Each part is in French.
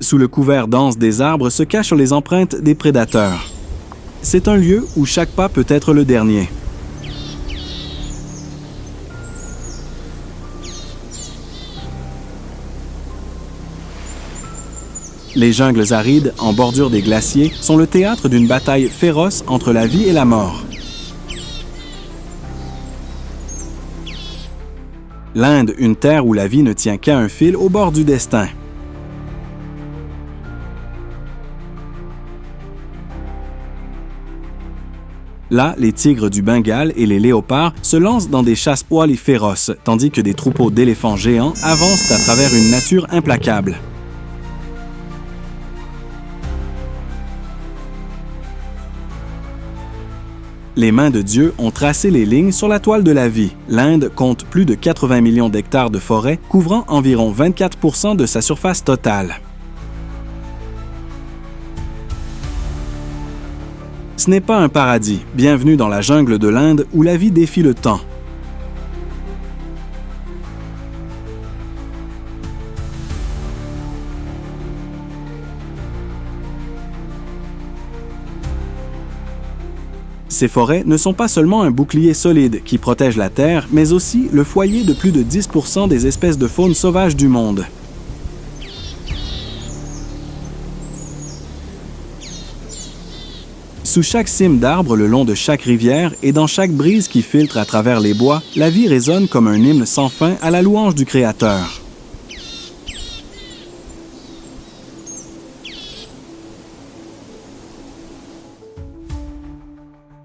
Sous le couvert dense des arbres se cachent les empreintes des prédateurs. C'est un lieu où chaque pas peut être le dernier. Les jungles arides, en bordure des glaciers, sont le théâtre d'une bataille féroce entre la vie et la mort. L'Inde, une terre où la vie ne tient qu'à un fil au bord du destin. Là, les tigres du Bengale et les léopards se lancent dans des chasse-poils féroces, tandis que des troupeaux d'éléphants géants avancent à travers une nature implacable. Les mains de Dieu ont tracé les lignes sur la toile de la vie. L'Inde compte plus de 80 millions d'hectares de forêt, couvrant environ 24% de sa surface totale. Ce n'est pas un paradis. Bienvenue dans la jungle de l'Inde où la vie défie le temps. Ces forêts ne sont pas seulement un bouclier solide qui protège la terre, mais aussi le foyer de plus de 10% des espèces de faune sauvage du monde. Sous chaque cime d'arbre, le long de chaque rivière et dans chaque brise qui filtre à travers les bois, la vie résonne comme un hymne sans fin à la louange du Créateur.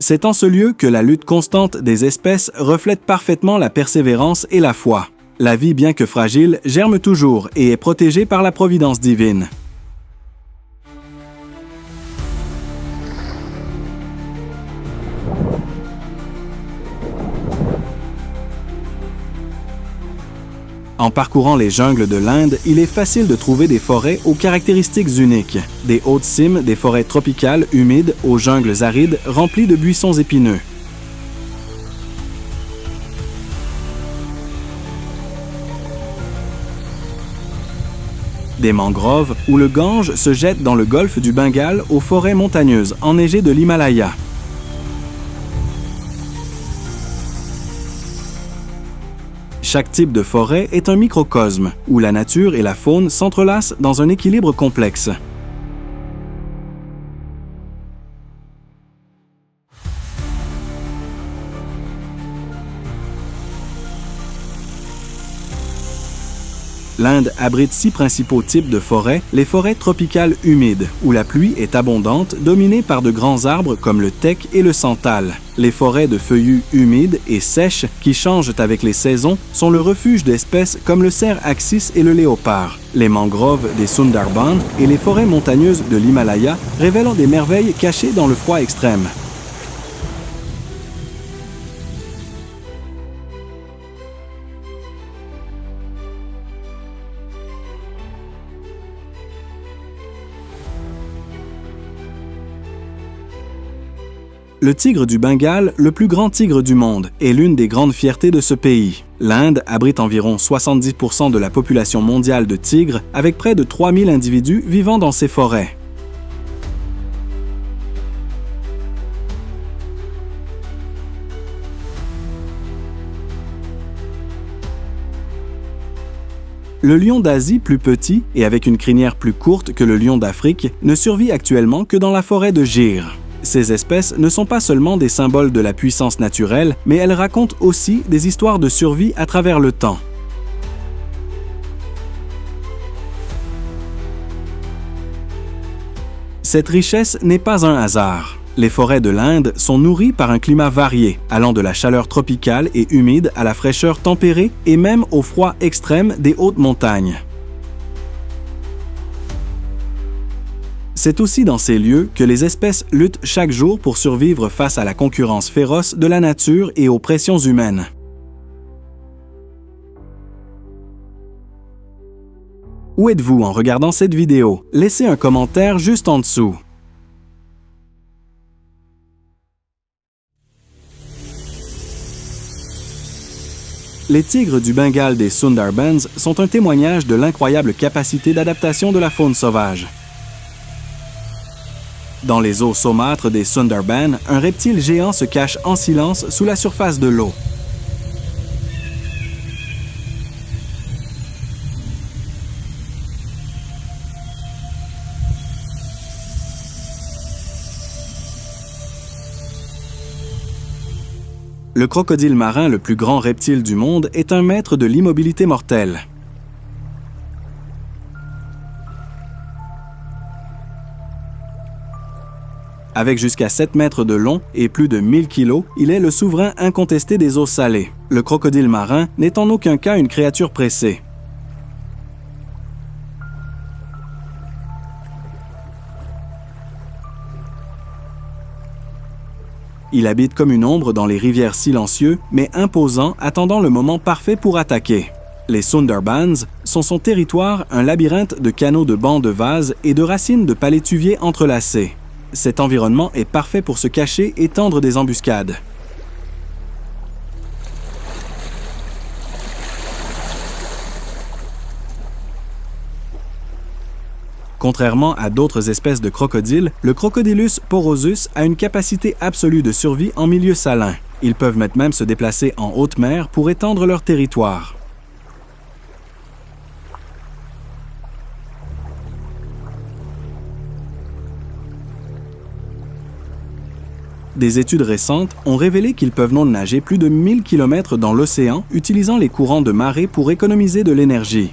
C'est en ce lieu que la lutte constante des espèces reflète parfaitement la persévérance et la foi. La vie, bien que fragile, germe toujours et est protégée par la providence divine. En parcourant les jungles de l'Inde, il est facile de trouver des forêts aux caractéristiques uniques. Des hautes cimes, des forêts tropicales humides aux jungles arides remplis de buissons épineux. Des mangroves où le Gange se jette dans le golfe du Bengale aux forêts montagneuses enneigées de l'Himalaya. Chaque type de forêt est un microcosme, où la nature et la faune s'entrelacent dans un équilibre complexe. L'Inde abrite 6 principaux types de forêts, les forêts tropicales humides, où la pluie est abondante, dominées par de grands arbres comme le teck et le santal. Les forêts de feuillus humides et sèches, qui changent avec les saisons, sont le refuge d'espèces comme le cerf axis et le léopard. Les mangroves des Sundarbans et les forêts montagneuses de l'Himalaya révèlent des merveilles cachées dans le froid extrême. Le tigre du Bengale, le plus grand tigre du monde, est l'une des grandes fiertés de ce pays. L'Inde abrite environ 70% de la population mondiale de tigres, avec près de 3000 individus vivant dans ces forêts. Le lion d'Asie, plus petit et avec une crinière plus courte que le lion d'Afrique, ne survit actuellement que dans la forêt de Gir. Ces espèces ne sont pas seulement des symboles de la puissance naturelle, mais elles racontent aussi des histoires de survie à travers le temps. Cette richesse n'est pas un hasard. Les forêts de l'Inde sont nourries par un climat varié, allant de la chaleur tropicale et humide à la fraîcheur tempérée et même au froid extrême des hautes montagnes. C'est aussi dans ces lieux que les espèces luttent chaque jour pour survivre face à la concurrence féroce de la nature et aux pressions humaines. Où êtes-vous en regardant cette vidéo? Laissez un commentaire juste en dessous. Les tigres du Bengale des Sundarbans sont un témoignage de l'incroyable capacité d'adaptation de la faune sauvage. Dans les eaux saumâtres des Sundarbans, un reptile géant se cache en silence sous la surface de l'eau. Le crocodile marin, le plus grand reptile du monde, est un maître de l'immobilité mortelle. Avec jusqu'à 7 mètres de long et plus de 1000 kilos, il est le souverain incontesté des eaux salées. Le crocodile marin n'est en aucun cas une créature pressée. Il habite comme une ombre dans les rivières silencieux, mais imposant, attendant le moment parfait pour attaquer. Les Sundarbans sont son territoire, un labyrinthe de canaux de bancs de vase et de racines de palétuviers entrelacés. Cet environnement est parfait pour se cacher et tendre des embuscades. Contrairement à d'autres espèces de crocodiles, le Crocodylus porosus a une capacité absolue de survie en milieu salin. Ils peuvent même se déplacer en haute mer pour étendre leur territoire. Des études récentes ont révélé qu'ils peuvent nager plus de 1000 km dans l'océan, utilisant les courants de marée pour économiser de l'énergie.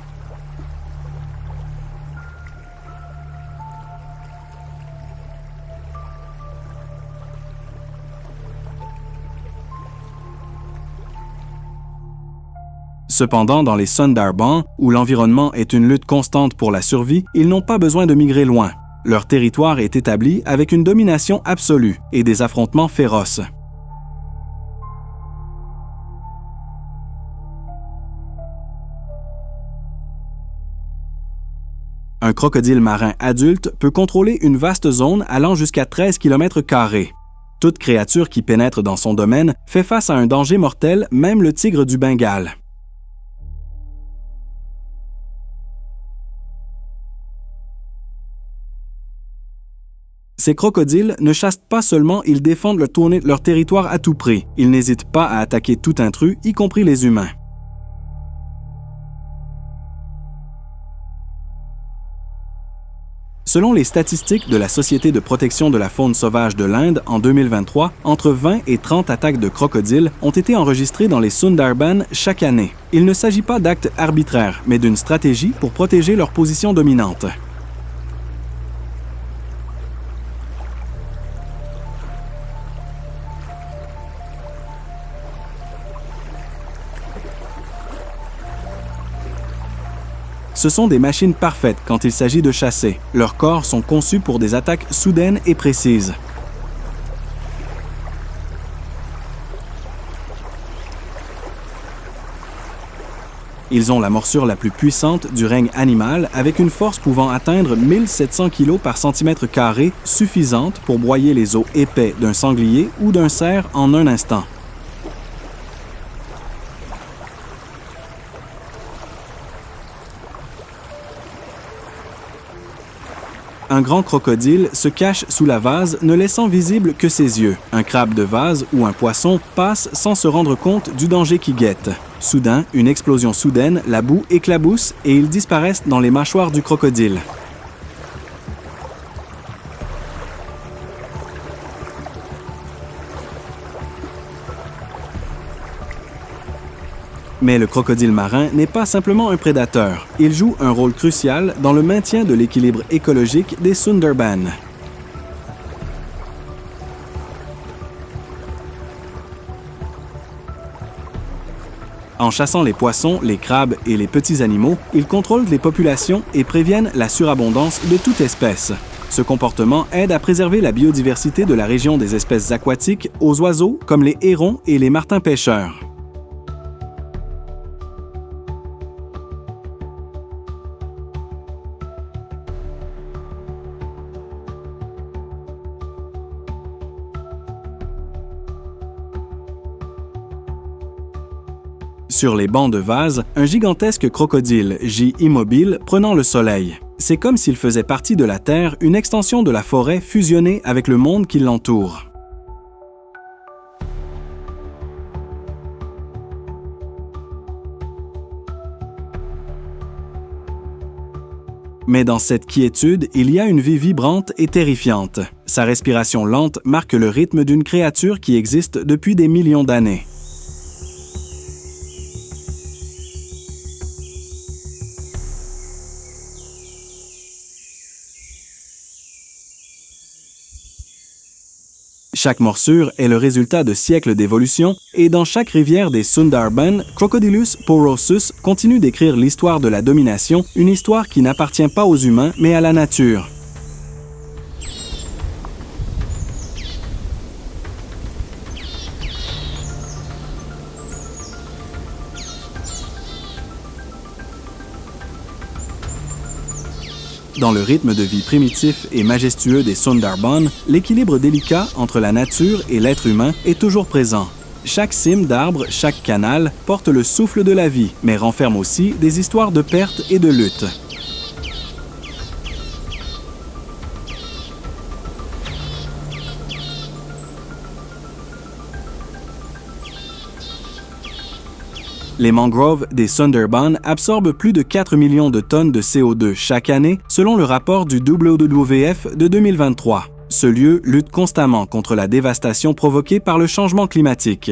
Cependant, dans les Sundarbans, où l'environnement est une lutte constante pour la survie, ils n'ont pas besoin de migrer loin. Leur territoire est établi avec une domination absolue et des affrontements féroces. Un crocodile marin adulte peut contrôler une vaste zone allant jusqu'à 13 km². Toute créature qui pénètre dans son domaine fait face à un danger mortel, même le tigre du Bengale. Ces crocodiles ne chassent pas seulement, ils défendent leur territoire à tout prix. Ils n'hésitent pas à attaquer tout intrus, y compris les humains. Selon les statistiques de la Société de protection de la faune sauvage de l'Inde, en 2023, entre 20 et 30 attaques de crocodiles ont été enregistrées dans les Sundarbans chaque année. Il ne s'agit pas d'actes arbitraires, mais d'une stratégie pour protéger leur position dominante. Ce sont des machines parfaites quand il s'agit de chasser. Leurs corps sont conçus pour des attaques soudaines et précises. Ils ont la morsure la plus puissante du règne animal avec une force pouvant atteindre 1700 kg par centimètre carré, suffisante pour broyer les os épais d'un sanglier ou d'un cerf en un instant. Un grand crocodile se cache sous la vase, ne laissant visible que ses yeux. Un crabe de vase ou un poisson passe sans se rendre compte du danger qui guette. Soudain, une explosion soudaine, la boue éclabousse et ils disparaissent dans les mâchoires du crocodile. Mais le crocodile marin n'est pas simplement un prédateur. Il joue un rôle crucial dans le maintien de l'équilibre écologique des Sundarbans. En chassant les poissons, les crabes et les petits animaux, ils contrôlent les populations et préviennent la surabondance de toute espèce. Ce comportement aide à préserver la biodiversité de la région des espèces aquatiques aux oiseaux comme les hérons et les martins pêcheurs. Sur les bancs de vase, un gigantesque crocodile gît immobile, prenant le soleil. C'est comme s'il faisait partie de la Terre, une extension de la forêt fusionnée avec le monde qui l'entoure. Mais dans cette quiétude, il y a une vie vibrante et terrifiante. Sa respiration lente marque le rythme d'une créature qui existe depuis des millions d'années. Chaque morsure est le résultat de siècles d'évolution et dans chaque rivière des Sundarbans, Crocodylus porosus continue d'écrire l'histoire de la domination, une histoire qui n'appartient pas aux humains mais à la nature. Dans le rythme de vie primitif et majestueux des Sundarbans, l'équilibre délicat entre la nature et l'être humain est toujours présent. Chaque cime d'arbre, chaque canal porte le souffle de la vie, mais renferme aussi des histoires de perte et de lutte. Les mangroves des Sundarbans absorbent plus de 4 millions de tonnes de CO2 chaque année, selon le rapport du WWF de 2023. Ce lieu lutte constamment contre la dévastation provoquée par le changement climatique.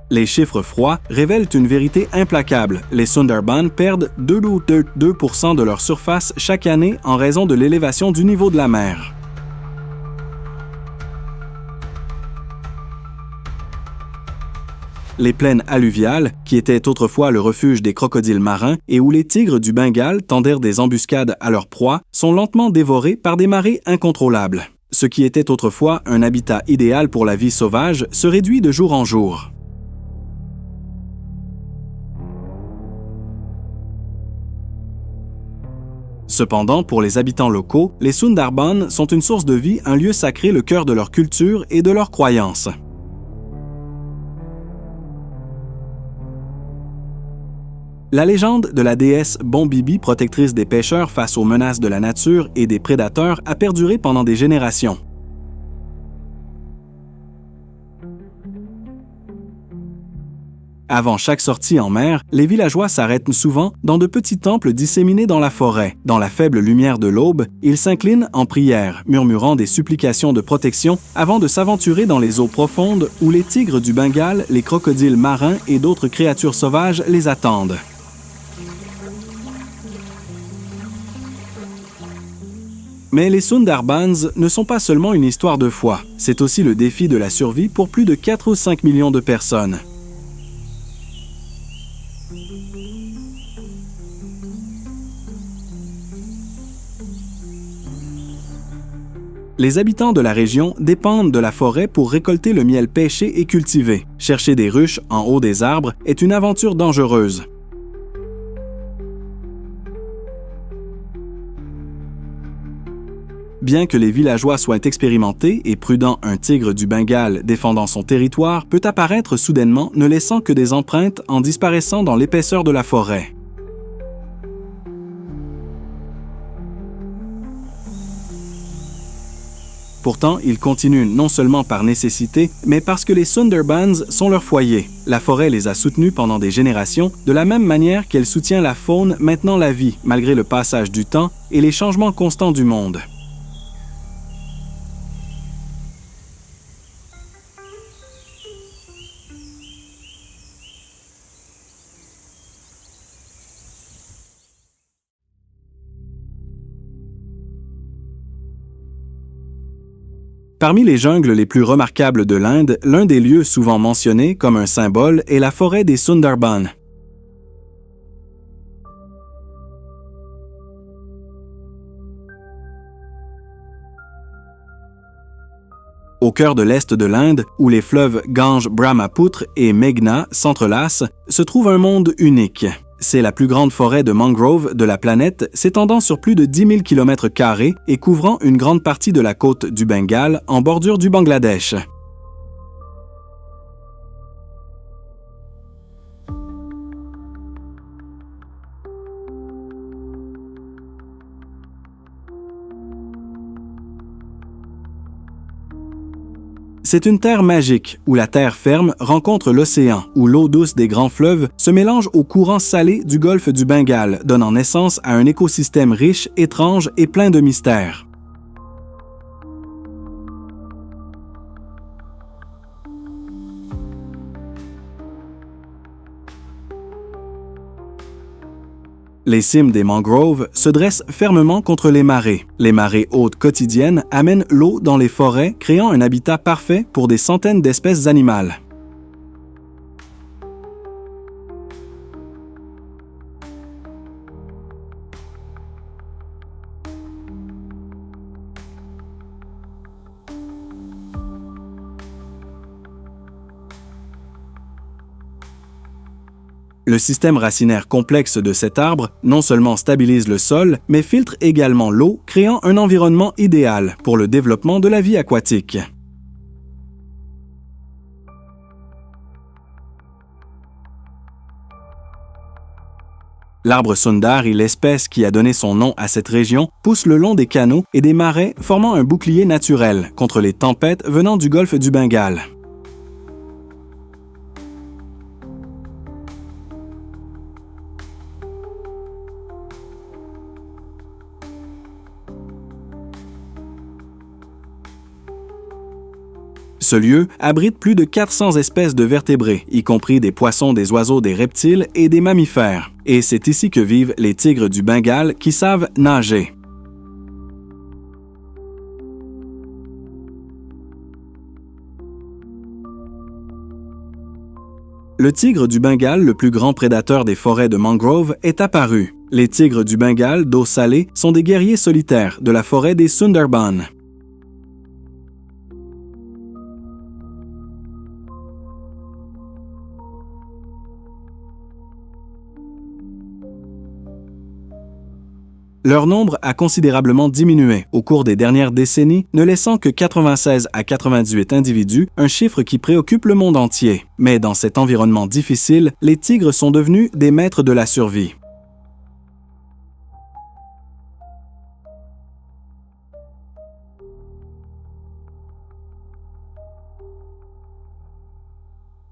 Les chiffres froids révèlent une vérité implacable. Les Sundarbans perdent 2% de leur surface chaque année en raison de l'élévation du niveau de la mer. Les plaines alluviales, qui étaient autrefois le refuge des crocodiles marins et où les tigres du Bengale tendèrent des embuscades à leurs proies, sont lentement dévorées par des marées incontrôlables. Ce qui était autrefois un habitat idéal pour la vie sauvage se réduit de jour en jour. Cependant, pour les habitants locaux, les Sundarbans sont une source de vie, un lieu sacré, le cœur de leur culture et de leurs croyances. La légende de la déesse Bombibi, protectrice des pêcheurs face aux menaces de la nature et des prédateurs, a perduré pendant des générations. Avant chaque sortie en mer, les villageois s'arrêtent souvent dans de petits temples disséminés dans la forêt. Dans la faible lumière de l'aube, ils s'inclinent en prière, murmurant des supplications de protection avant de s'aventurer dans les eaux profondes où les tigres du Bengale, les crocodiles marins et d'autres créatures sauvages les attendent. Mais les Sundarbans ne sont pas seulement une histoire de foi, c'est aussi le défi de la survie pour plus de 4 ou 5 millions de personnes. Les habitants de la région dépendent de la forêt pour récolter le miel pêché et cultivé. Chercher des ruches en haut des arbres est une aventure dangereuse. Bien que les villageois soient expérimentés et prudents, un tigre du Bengale défendant son territoire peut apparaître soudainement, ne laissant que des empreintes en disparaissant dans l'épaisseur de la forêt. Pourtant, ils continuent non seulement par nécessité, mais parce que les Sundarbans sont leur foyer. La forêt les a soutenus pendant des générations, de la même manière qu'elle soutient la faune maintenant la vie, malgré le passage du temps et les changements constants du monde. Parmi les jungles les plus remarquables de l'Inde, l'un des lieux souvent mentionnés comme un symbole est la forêt des Sundarbans. Au cœur de l'est de l'Inde, où les fleuves Gange-Brahmapoutre et Meghna s'entrelacent, se trouve un monde unique. C'est la plus grande forêt de mangrove de la planète, s'étendant sur plus de 10 000 km² et couvrant une grande partie de la côte du Bengale en bordure du Bangladesh. C'est une terre magique où la terre ferme rencontre l'océan, où l'eau douce des grands fleuves se mélange au courant salé du golfe du Bengale, donnant naissance à un écosystème riche, étrange et plein de mystères. Les cimes des mangroves se dressent fermement contre les marées. Les marées hautes quotidiennes amènent l'eau dans les forêts, créant un habitat parfait pour des centaines d'espèces animales. Le système racinaire complexe de cet arbre non seulement stabilise le sol, mais filtre également l'eau, créant un environnement idéal pour le développement de la vie aquatique. L'arbre sundari, l'espèce qui a donné son nom à cette région, pousse le long des canaux et des marais, formant un bouclier naturel contre les tempêtes venant du golfe du Bengale. Ce lieu abrite plus de 400 espèces de vertébrés, y compris des poissons, des oiseaux, des reptiles et des mammifères. Et c'est ici que vivent les tigres du Bengale qui savent nager. Le tigre du Bengale, le plus grand prédateur des forêts de mangrove, est apparu. Les tigres du Bengale d'eau salée sont des guerriers solitaires de la forêt des Sundarbans. Leur nombre a considérablement diminué au cours des dernières décennies, ne laissant que 96 à 98 individus, un chiffre qui préoccupe le monde entier. Mais dans cet environnement difficile, les tigres sont devenus des maîtres de la survie.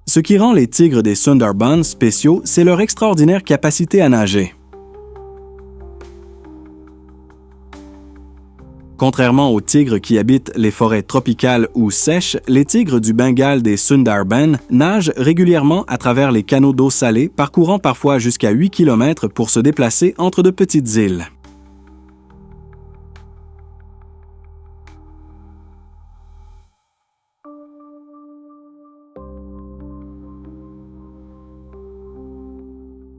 Ce qui rend les tigres des Sundarbans spéciaux, c'est leur extraordinaire capacité à nager. Contrairement aux tigres qui habitent les forêts tropicales ou sèches, les tigres du Bengale des Sundarbans nagent régulièrement à travers les canaux d'eau salée, parcourant parfois jusqu'à 8 km pour se déplacer entre de petites îles.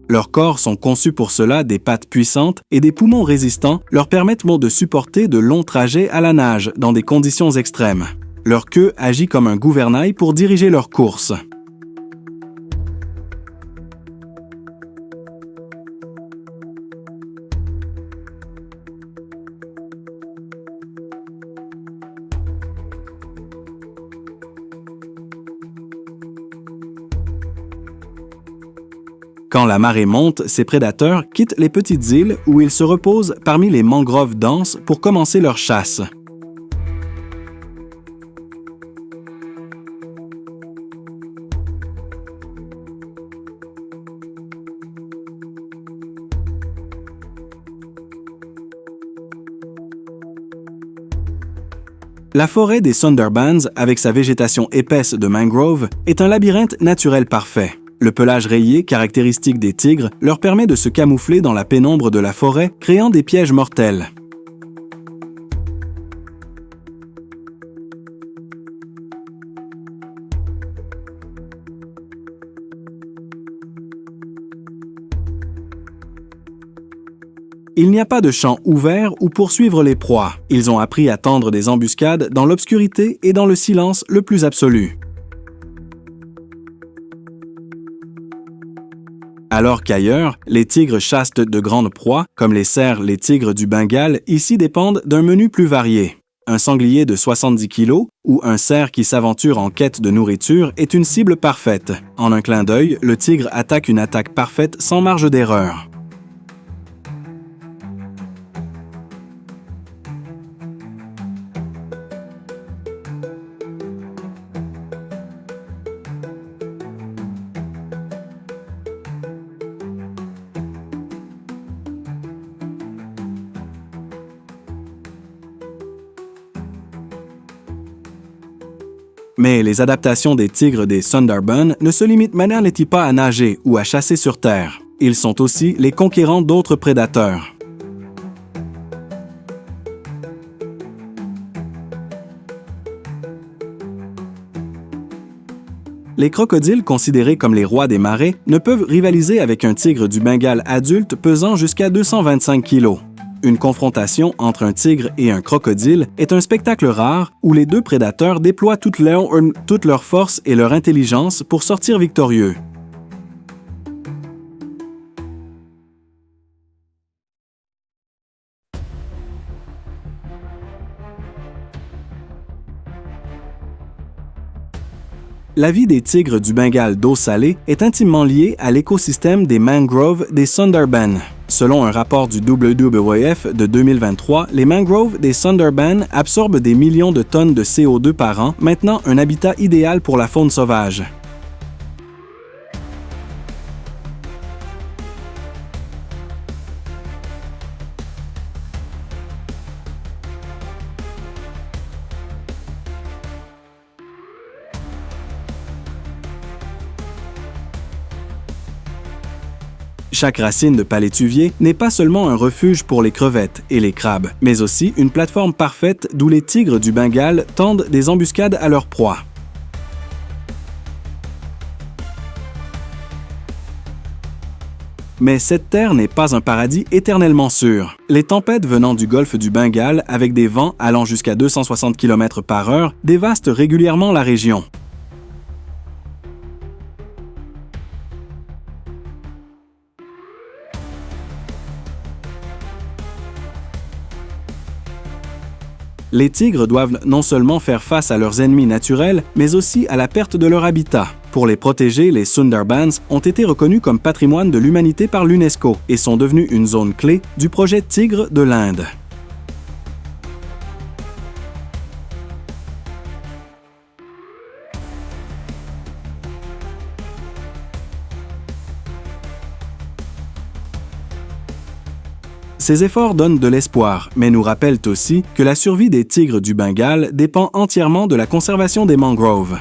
Leurs corps sont conçus pour cela, des pattes puissantes et des poumons résistants leur permettent de supporter de longs trajets à la nage dans des conditions extrêmes. Leur queue agit comme un gouvernail pour diriger leur course. Quand la marée monte, ces prédateurs quittent les petites îles où ils se reposent parmi les mangroves denses pour commencer leur chasse. La forêt des Sundarbans, avec sa végétation épaisse de mangrove, est un labyrinthe naturel parfait. Le pelage rayé, caractéristique des tigres, leur permet de se camoufler dans la pénombre de la forêt, créant des pièges mortels. Il n'y a pas de champ ouvert où poursuivre les proies. Ils ont appris à tendre des embuscades dans l'obscurité et dans le silence le plus absolu. Alors qu'ailleurs, les tigres chassent de grandes proies, comme les cerfs, les tigres du Bengale, ici dépendent d'un menu plus varié. Un sanglier de 70 kg ou un cerf qui s'aventure en quête de nourriture est une cible parfaite. En un clin d'œil, le tigre attaque une attaque parfaite sans marge d'erreur. Mais les adaptations des tigres des Sundarbans ne se limitent manifestement pas à nager ou à chasser sur terre. Ils sont aussi les conquérants d'autres prédateurs. Les crocodiles, considérés comme les rois des marais, ne peuvent rivaliser avec un tigre du Bengale adulte pesant jusqu'à 225 kg. Une confrontation entre un tigre et un crocodile est un spectacle rare où les deux prédateurs déploient toute leur force et leur intelligence pour sortir victorieux. La vie des tigres du Bengale d'eau salée est intimement liée à l'écosystème des mangroves des Sundarbans. Selon un rapport du WWF de 2023, les mangroves des Sundarbans absorbent des millions de tonnes de CO2 par an, maintenant un habitat idéal pour la faune sauvage. Chaque racine de palétuvier n'est pas seulement un refuge pour les crevettes et les crabes, mais aussi une plateforme parfaite d'où les tigres du Bengale tendent des embuscades à leurs proies. Mais cette terre n'est pas un paradis éternellement sûr. Les tempêtes venant du golfe du Bengale, avec des vents allant jusqu'à 260 km/h, dévastent régulièrement la région. Les tigres doivent non seulement faire face à leurs ennemis naturels, mais aussi à la perte de leur habitat. Pour les protéger, les Sundarbans ont été reconnus comme patrimoine de l'humanité par l'UNESCO et sont devenus une zone clé du projet Tigre de l'Inde. Ces efforts donnent de l'espoir, mais nous rappellent aussi que la survie des tigres du Bengale dépend entièrement de la conservation des mangroves.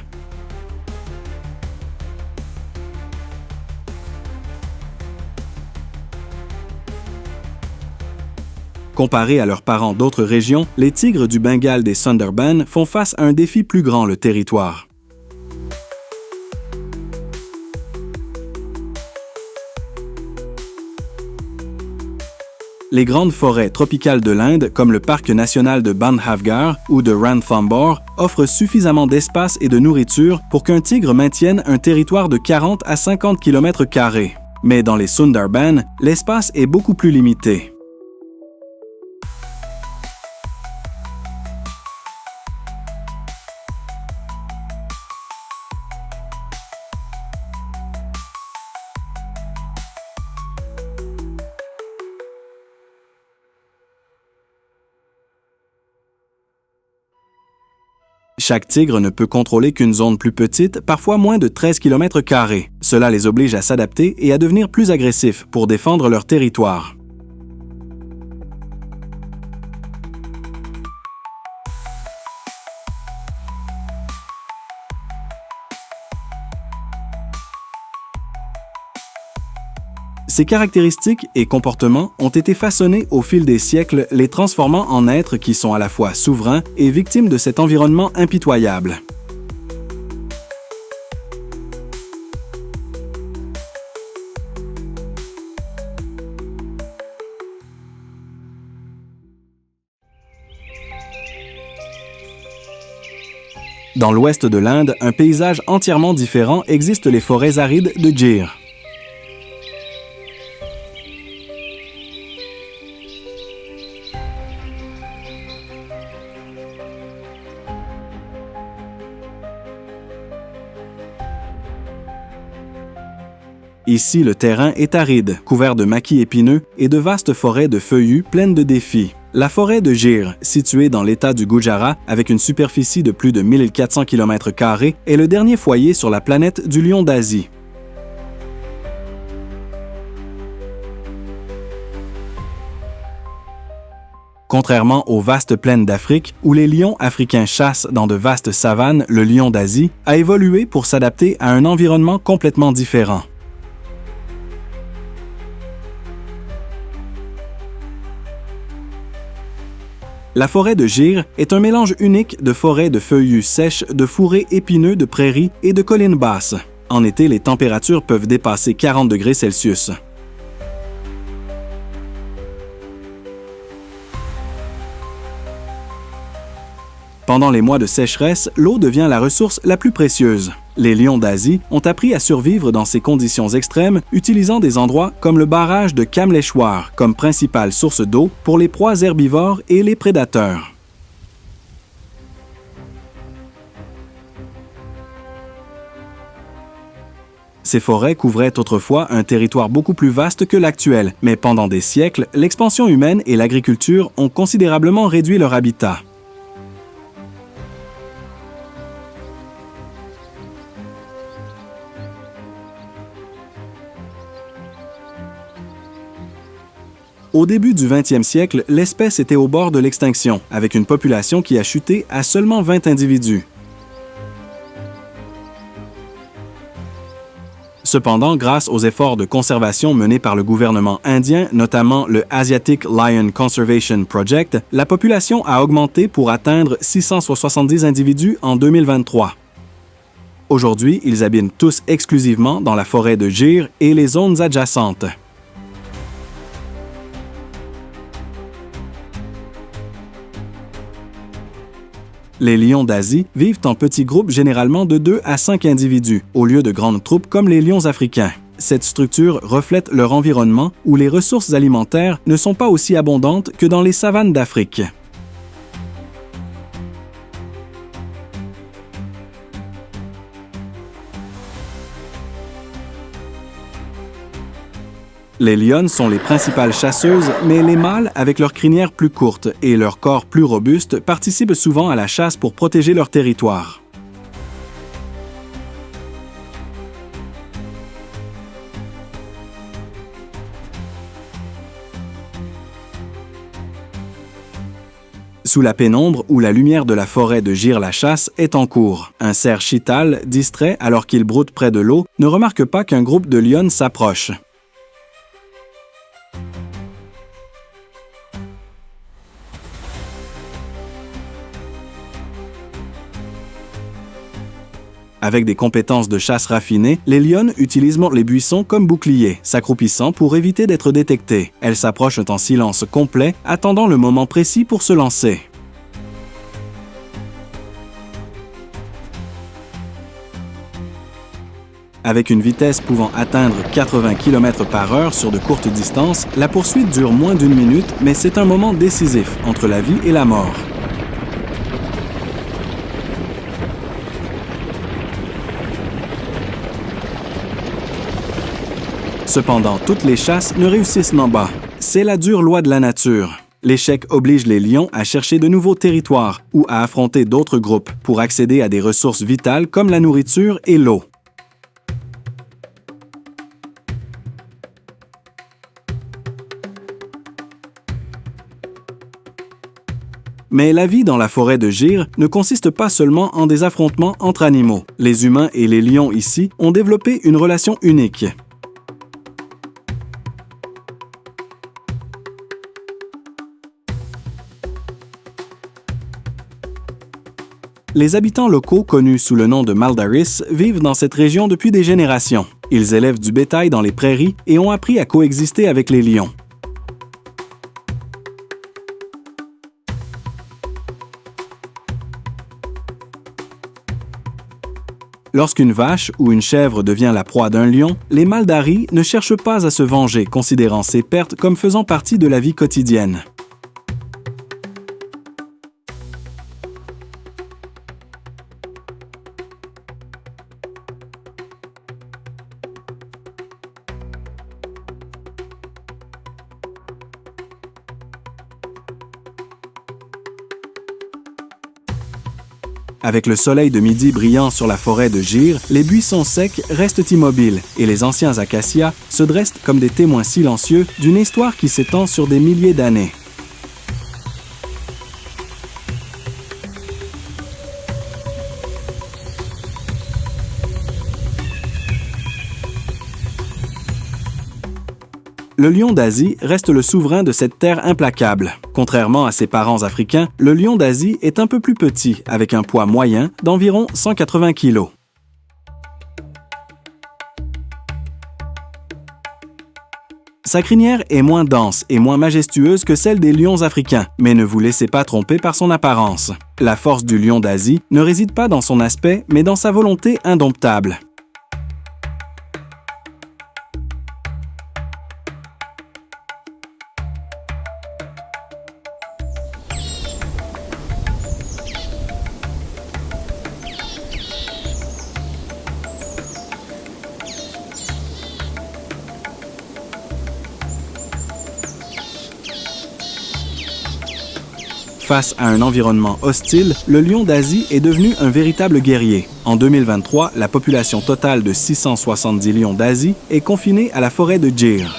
Comparés à leurs parents d'autres régions, les tigres du Bengale des Sundarbans font face à un défi plus grand, le territoire. Les grandes forêts tropicales de l'Inde, comme le parc national de Bandhavgarh ou de Ranthambore, offrent suffisamment d'espace et de nourriture pour qu'un tigre maintienne un territoire de 40 à 50 km². Mais dans les Sundarbans, l'espace est beaucoup plus limité. Chaque tigre ne peut contrôler qu'une zone plus petite, parfois moins de 13 km². Cela les oblige à s'adapter et à devenir plus agressifs pour défendre leur territoire. Ces caractéristiques et comportements ont été façonnés au fil des siècles, les transformant en êtres qui sont à la fois souverains et victimes de cet environnement impitoyable. Dans l'ouest de l'Inde, un paysage entièrement différent existe, les forêts arides de Gir. Ici, le terrain est aride, couvert de maquis épineux et de vastes forêts de feuillus pleines de défis. La forêt de Gir, située dans l'État du Gujarat avec une superficie de plus de 1400 km², est le dernier foyer sur la planète du lion d'Asie. Contrairement aux vastes plaines d'Afrique, où les lions africains chassent dans de vastes savanes, le lion d'Asie a évolué pour s'adapter à un environnement complètement différent. La forêt de Gir est un mélange unique de forêts de feuillus sèches, de fourrés épineux de prairies et de collines basses. En été, les températures peuvent dépasser 40 degrés Celsius. Pendant les mois de sécheresse, l'eau devient la ressource la plus précieuse. Les lions d'Asie ont appris à survivre dans ces conditions extrêmes, utilisant des endroits comme le barrage de Kamleshwar comme principale source d'eau pour les proies herbivores et les prédateurs. Ces forêts couvraient autrefois un territoire beaucoup plus vaste que l'actuel, mais pendant des siècles, l'expansion humaine et l'agriculture ont considérablement réduit leur habitat. Au début du 20e siècle, l'espèce était au bord de l'extinction, avec une population qui a chuté à seulement 20 individus. Cependant, grâce aux efforts de conservation menés par le gouvernement indien, notamment le Asiatic Lion Conservation Project, la population a augmenté pour atteindre 670 individus en 2023. Aujourd'hui, ils habitent tous exclusivement dans la forêt de Gir et les zones adjacentes. Les lions d'Asie vivent en petits groupes généralement de 2 à 5 individus, au lieu de grandes troupes comme les lions africains. Cette structure reflète leur environnement où les ressources alimentaires ne sont pas aussi abondantes que dans les savanes d'Afrique. Les lionnes sont les principales chasseuses, mais les mâles, avec leurs crinières plus courtes et leur corps plus robuste, participent souvent à la chasse pour protéger leur territoire. Sous la pénombre où la lumière de la forêt de Gir-la-Chasse est en cours, un cerf chital, distrait alors qu'il broute près de l'eau, ne remarque pas qu'un groupe de lionnes s'approche. Avec des compétences de chasse raffinées, les lionnes utilisent les buissons comme boucliers, s'accroupissant pour éviter d'être détectées. Elles s'approchent en silence complet, attendant le moment précis pour se lancer. Avec une vitesse pouvant atteindre 80 km/h sur de courtes distances, la poursuite dure moins d'1 minute, mais c'est un moment décisif entre la vie et la mort. Cependant, toutes les chasses ne réussissent n'en bas. C'est la dure loi de la nature. L'échec oblige les lions à chercher de nouveaux territoires ou à affronter d'autres groupes pour accéder à des ressources vitales comme la nourriture et l'eau. Mais la vie dans la forêt de Gir ne consiste pas seulement en des affrontements entre animaux. Les humains et les lions ici ont développé une relation unique. Les habitants locaux, connus sous le nom de Maldaris, vivent dans cette région depuis des générations. Ils élèvent du bétail dans les prairies et ont appris à coexister avec les lions. Lorsqu'une vache ou une chèvre devient la proie d'un lion, les Maldaris ne cherchent pas à se venger, considérant ces pertes comme faisant partie de la vie quotidienne. Avec le soleil de midi brillant sur la forêt de Gir, les buissons secs restent immobiles et les anciens acacias se dressent comme des témoins silencieux d'une histoire qui s'étend sur des milliers d'années. Le lion d'Asie reste le souverain de cette terre implacable. Contrairement à ses parents africains, le lion d'Asie est un peu plus petit, avec un poids moyen d'environ 180 kg. Sa crinière est moins dense et moins majestueuse que celle des lions africains, mais ne vous laissez pas tromper par son apparence. La force du lion d'Asie ne réside pas dans son aspect, mais dans sa volonté indomptable. Face à un environnement hostile, le lion d'Asie est devenu un véritable guerrier. En 2023, la population totale de 670 lions d'Asie est confinée à la forêt de Gir.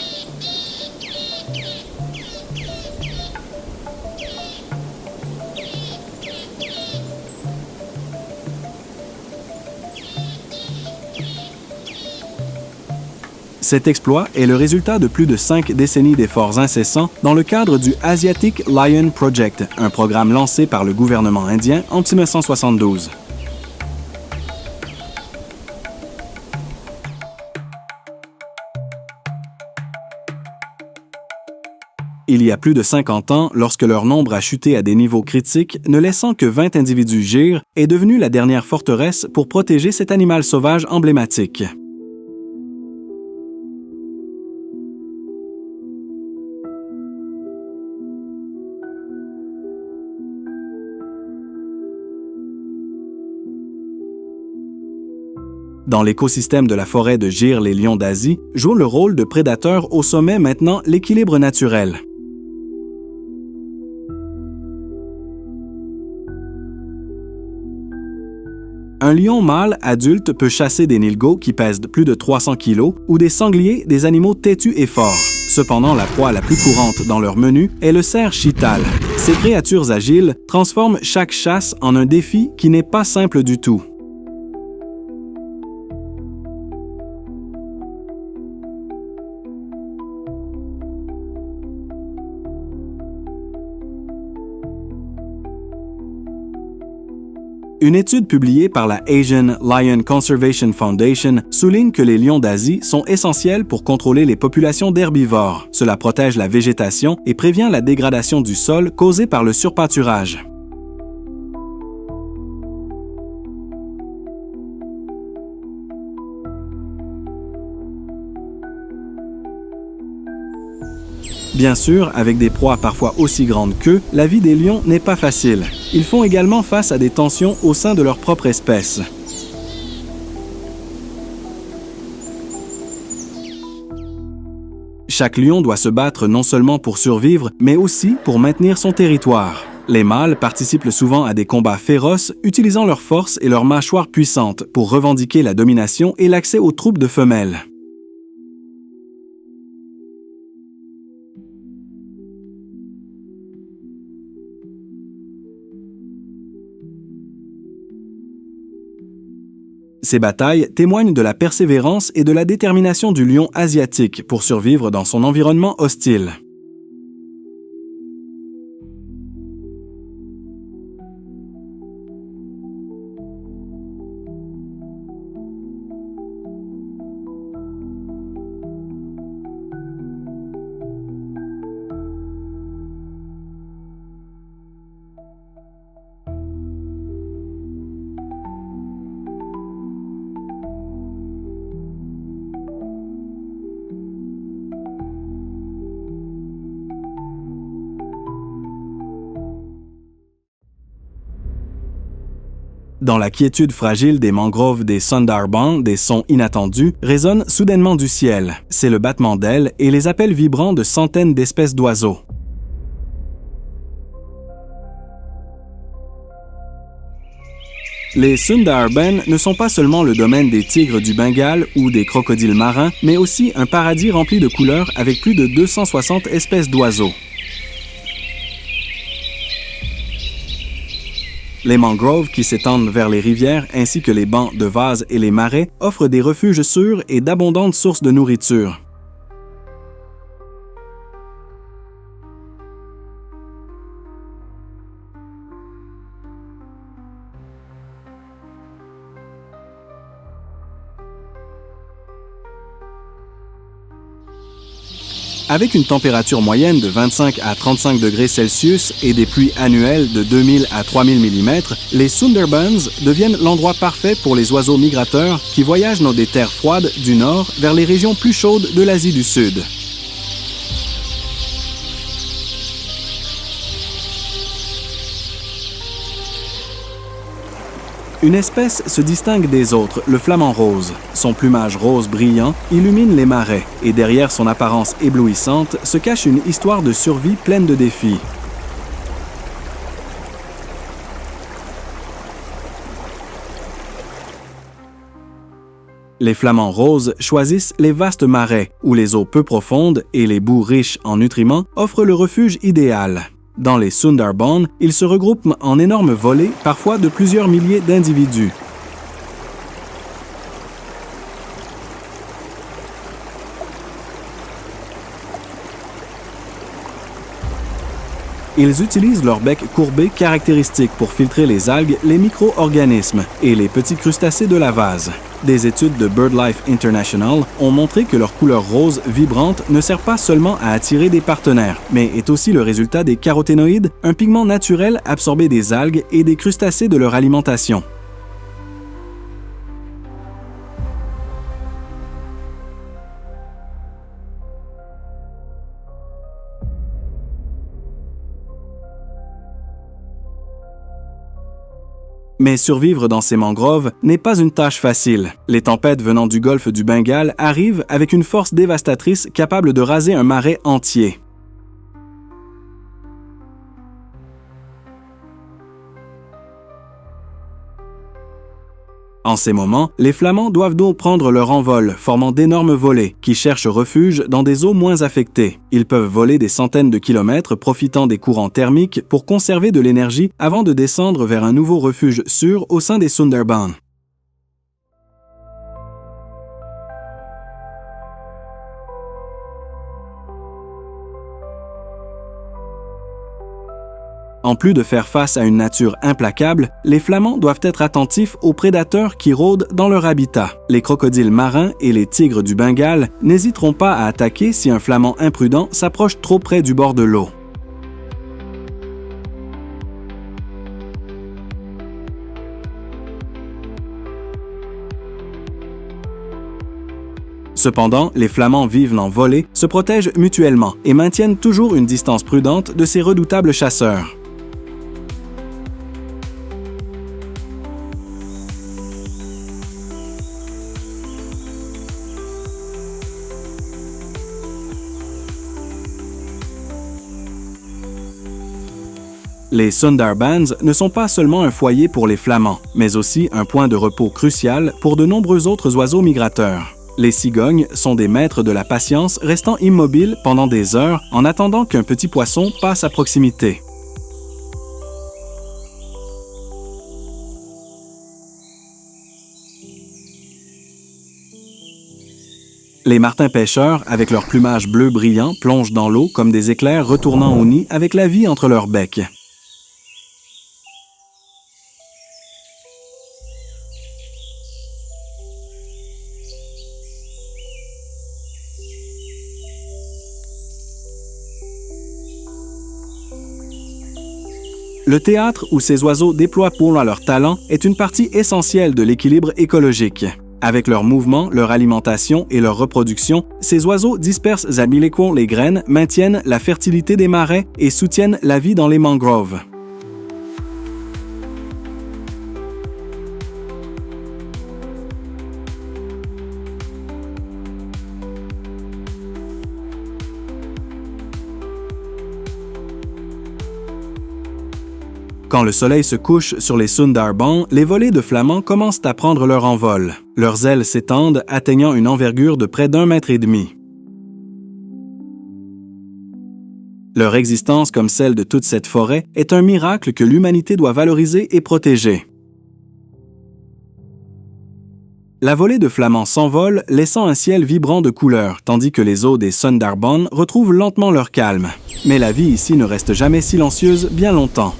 Cet exploit est le résultat de plus de 5 décennies d'efforts incessants dans le cadre du Asiatic Lion Project, un programme lancé par le gouvernement indien en 1972. Il y a plus de 50 ans, lorsque leur nombre a chuté à des niveaux critiques, ne laissant que 20 individus Gir, est devenue la dernière forteresse pour protéger cet animal sauvage emblématique. Dans l'écosystème de la forêt de Gir, les lions d'Asie jouent le rôle de prédateurs au sommet maintenant l'équilibre naturel. Un lion mâle adulte peut chasser des nilgauds qui pèsent plus de 300 kg ou des sangliers, des animaux têtus et forts. Cependant, la proie la plus courante dans leur menu est le cerf chital. Ces créatures agiles transforment chaque chasse en un défi qui n'est pas simple du tout. Une étude publiée par la Asian Lion Conservation Foundation souligne que les lions d'Asie sont essentiels pour contrôler les populations d'herbivores. Cela protège la végétation et prévient la dégradation du sol causée par le surpâturage. Bien sûr, avec des proies parfois aussi grandes qu'eux, la vie des lions n'est pas facile. Ils font également face à des tensions au sein de leur propre espèce. Chaque lion doit se battre non seulement pour survivre, mais aussi pour maintenir son territoire. Les mâles participent souvent à des combats féroces, utilisant leur force et leurs mâchoires puissantes pour revendiquer la domination et l'accès aux troupes de femelles. Ces batailles témoignent de la persévérance et de la détermination du lion asiatique pour survivre dans son environnement hostile. Dans la quiétude fragile des mangroves des Sundarbans, des sons inattendus résonnent soudainement du ciel. C'est le battement d'ailes et les appels vibrants de centaines d'espèces d'oiseaux. Les Sundarbans ne sont pas seulement le domaine des tigres du Bengale ou des crocodiles marins, mais aussi un paradis rempli de couleurs avec plus de 260 espèces d'oiseaux. Les mangroves qui s'étendent vers les rivières ainsi que les bancs de vase et les marais offrent des refuges sûrs et d'abondantes sources de nourriture. Avec une température moyenne de 25 à 35 degrés Celsius et des pluies annuelles de 2000 à 3000 mm, les Sundarbans deviennent l'endroit parfait pour les oiseaux migrateurs qui voyagent dans des terres froides du nord vers les régions plus chaudes de l'Asie du Sud. Une espèce se distingue des autres, le flamand rose. Son plumage rose brillant illumine les marais et derrière son apparence éblouissante se cache une histoire de survie pleine de défis. Les flamands roses choisissent les vastes marais où les eaux peu profondes et les boues riches en nutriments offrent le refuge idéal. Dans les Sundarbans, ils se regroupent en énormes volées, parfois de plusieurs milliers d'individus. Ils utilisent leur bec courbé caractéristique pour filtrer les algues, les micro-organismes et les petits crustacés de la vase. Des études de BirdLife International ont montré que leur couleur rose vibrante ne sert pas seulement à attirer des partenaires, mais est aussi le résultat des caroténoïdes, un pigment naturel absorbé des algues et des crustacés de leur alimentation. Mais survivre dans ces mangroves n'est pas une tâche facile. Les tempêtes venant du golfe du Bengale arrivent avec une force dévastatrice capable de raser un marais entier. En ces moments, les flamands doivent donc prendre leur envol, formant d'énormes volées qui cherchent refuge dans des eaux moins affectées. Ils peuvent voler des centaines de kilomètres profitant des courants thermiques pour conserver de l'énergie avant de descendre vers un nouveau refuge sûr au sein des Sundarbans. En plus de faire face à une nature implacable, les flamands doivent être attentifs aux prédateurs qui rôdent dans leur habitat. Les crocodiles marins et les tigres du Bengale n'hésiteront pas à attaquer si un flamand imprudent s'approche trop près du bord de l'eau. Cependant, les flamands vivent en volée, se protègent mutuellement et maintiennent toujours une distance prudente de ces redoutables chasseurs. Les Sundarbans ne sont pas seulement un foyer pour les flamands, mais aussi un point de repos crucial pour de nombreux autres oiseaux migrateurs. Les cigognes sont des maîtres de la patience, restant immobiles pendant des heures en attendant qu'un petit poisson passe à proximité. Les martins pêcheurs, avec leur plumage bleu brillant, plongent dans l'eau comme des éclairs retournant au nid avec la vie entre leurs becs. Le théâtre où ces oiseaux déploient pour leur talent est une partie essentielle de l'équilibre écologique. Avec leurs mouvements, leur alimentation et leur reproduction, ces oiseaux dispersent à mille coins les graines, maintiennent la fertilité des marais et soutiennent la vie dans les mangroves. Quand le soleil se couche sur les Sundarbans, les volées de flamands commencent à prendre leur envol. Leurs ailes s'étendent, atteignant une envergure de près d'1,5 mètre. Leur existence, comme celle de toute cette forêt, est un miracle que l'humanité doit valoriser et protéger. La volée de flamands s'envole, laissant un ciel vibrant de couleurs, tandis que les eaux des Sundarbans retrouvent lentement leur calme. Mais la vie ici ne reste jamais silencieuse bien longtemps.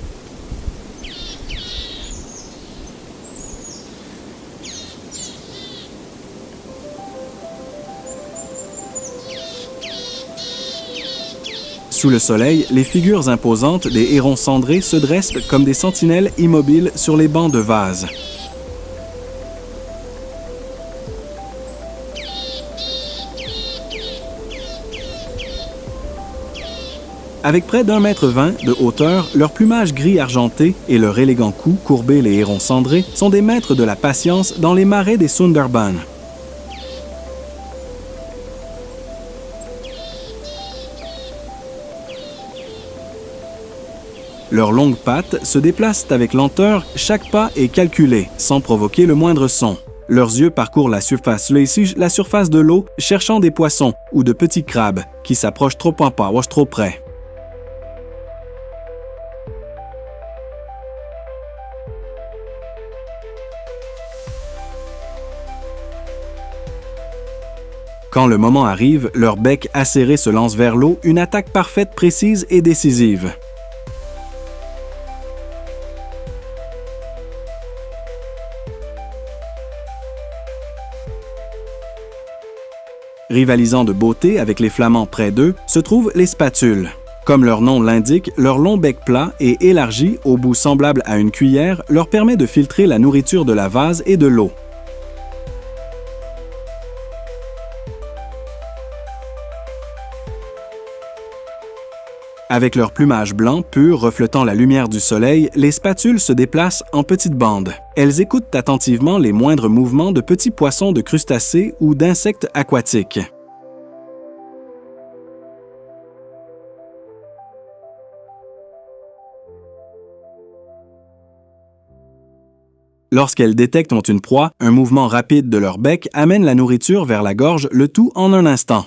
Sous le soleil, les figures imposantes des hérons cendrés se dressent comme des sentinelles immobiles sur les bancs de vase. Avec près d'1,20 m de hauteur, leur plumage gris argenté et leur élégant cou courbé les hérons cendrés sont des maîtres de la patience dans les marais des Sundarbans. Leurs longues pattes se déplacent avec lenteur, chaque pas est calculé, sans provoquer le moindre son. Leurs yeux parcourent la surface de l'eau, cherchant des poissons ou de petits crabes qui s'approchent trop près. Quand le moment arrive, leur bec acéré se lance vers l'eau, une attaque parfaite, précise et décisive. Rivalisant de beauté avec les flamands près d'eux, se trouvent les spatules. Comme leur nom l'indique, leur long bec plat et élargi, au bout semblable à une cuillère, leur permet de filtrer la nourriture de la vase et de l'eau. Avec leur plumage blanc pur reflétant la lumière du soleil, les spatules se déplacent en petites bandes. Elles écoutent attentivement les moindres mouvements de petits poissons de crustacés ou d'insectes aquatiques. Lorsqu'elles détectent une proie, un mouvement rapide de leur bec amène la nourriture vers la gorge, le tout en un instant.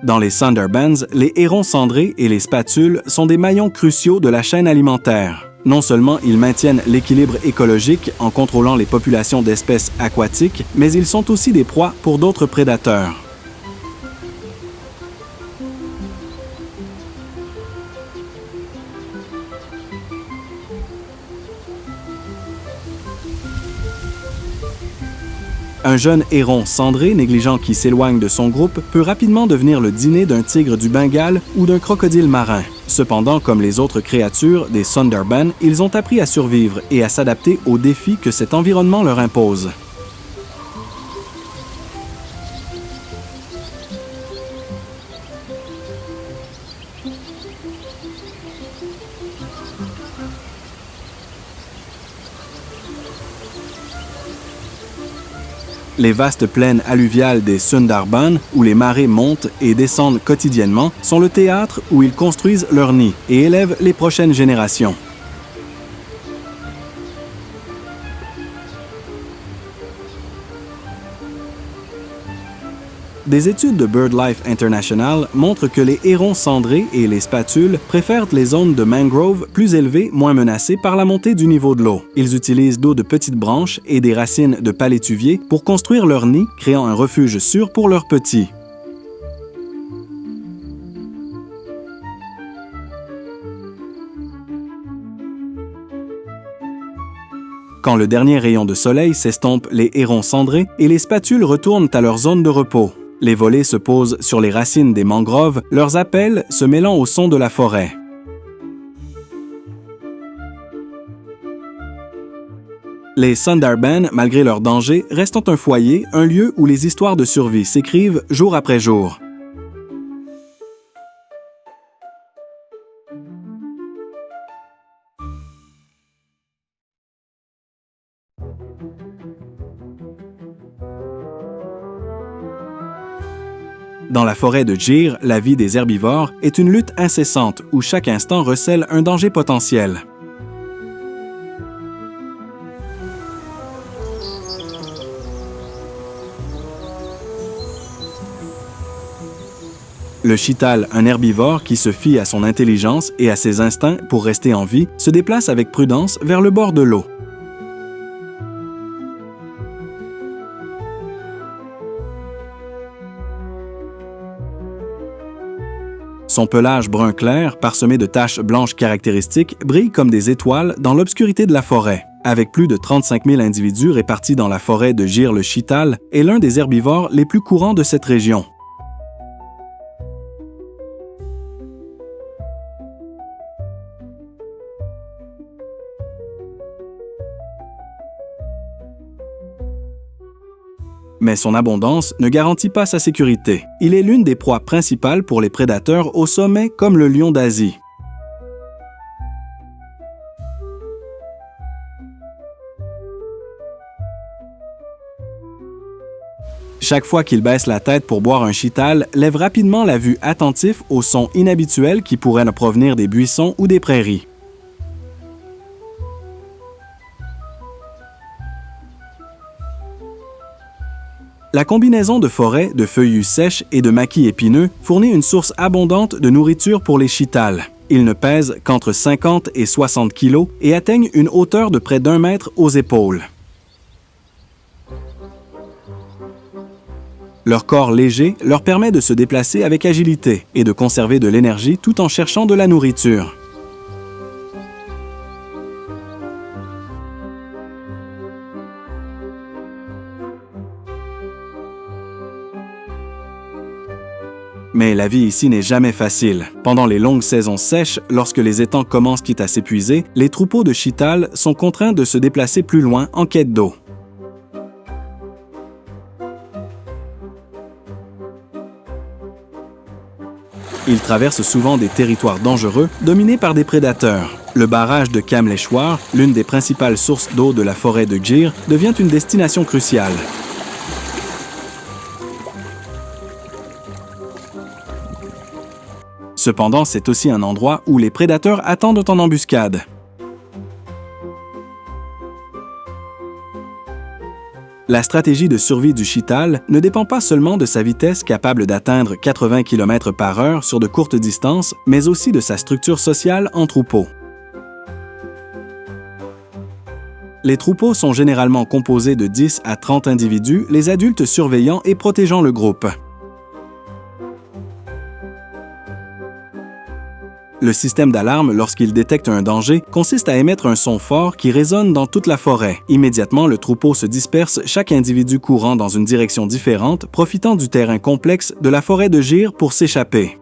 Dans les Sundarbans, les hérons cendrés et les spatules sont des maillons cruciaux de la chaîne alimentaire. Non seulement ils maintiennent l'équilibre écologique en contrôlant les populations d'espèces aquatiques, mais ils sont aussi des proies pour d'autres prédateurs. Un jeune héron cendré négligent qui s'éloigne de son groupe peut rapidement devenir le dîner d'un tigre du Bengale ou d'un crocodile marin. Cependant, comme les autres créatures des Sundarbans, ils ont appris à survivre et à s'adapter aux défis que cet environnement leur impose. Les vastes plaines alluviales des Sundarbans, où les marées montent et descendent quotidiennement, sont le théâtre où ils construisent leur nid et élèvent les prochaines générations. Des études de BirdLife International montrent que les hérons cendrés et les spatules préfèrent les zones de mangrove plus élevées, moins menacées par la montée du niveau de l'eau. Ils utilisent d'eau de petites branches et des racines de palétuviers pour construire leur nid, créant un refuge sûr pour leurs petits. Quand le dernier rayon de soleil s'estompe les hérons cendrés et les spatules retournent à leur zone de repos. Les volets se posent sur les racines des mangroves, leurs appels se mêlant au son de la forêt. Les Sundarbans, malgré leur danger, restent un foyer, un lieu où les histoires de survie s'écrivent jour après jour. Dans la forêt de Gir, la vie des herbivores est une lutte incessante où chaque instant recèle un danger potentiel. Le chital, un herbivore qui se fie à son intelligence et à ses instincts pour rester en vie, se déplace avec prudence vers le bord de l'eau. Son pelage brun clair, parsemé de taches blanches caractéristiques, brille comme des étoiles dans l'obscurité de la forêt. Avec plus de 35 000 individus répartis dans la forêt de Gir-le-Chital, est l'un des herbivores les plus courants de cette région. Mais son abondance ne garantit pas sa sécurité. Il est l'une des proies principales pour les prédateurs au sommet comme le lion d'Asie. Chaque fois qu'il baisse la tête pour boire un chital, lève rapidement la vue attentif aux sons inhabituels qui pourraient provenir des buissons ou des prairies. La combinaison de forêts, de feuillus sèches et de maquis épineux fournit une source abondante de nourriture pour les chitals. Ils ne pèsent qu'entre 50 et 60 kg et atteignent une hauteur de près d'1 mètre aux épaules. Leur corps léger leur permet de se déplacer avec agilité et de conserver de l'énergie tout en cherchant de la nourriture. Mais la vie ici n'est jamais facile. Pendant les longues saisons sèches, lorsque les étangs commencent à s'épuiser, les troupeaux de chitals sont contraints de se déplacer plus loin en quête d'eau. Ils traversent souvent des territoires dangereux, dominés par des prédateurs. Le barrage de Kamleshwar, l'une des principales sources d'eau de la forêt de Gir, devient une destination cruciale. Cependant, c'est aussi un endroit où les prédateurs attendent en embuscade. La stratégie de survie du chital ne dépend pas seulement de sa vitesse capable d'atteindre 80 km/h sur de courtes distances, mais aussi de sa structure sociale en troupeau. Les troupeaux sont généralement composés de 10 à 30 individus, les adultes surveillant et protégeant le groupe. Le système d'alarme, lorsqu'il détecte un danger, consiste à émettre un son fort qui résonne dans toute la forêt. Immédiatement, le troupeau se disperse, chaque individu courant dans une direction différente, profitant du terrain complexe de la forêt de Gir pour s'échapper.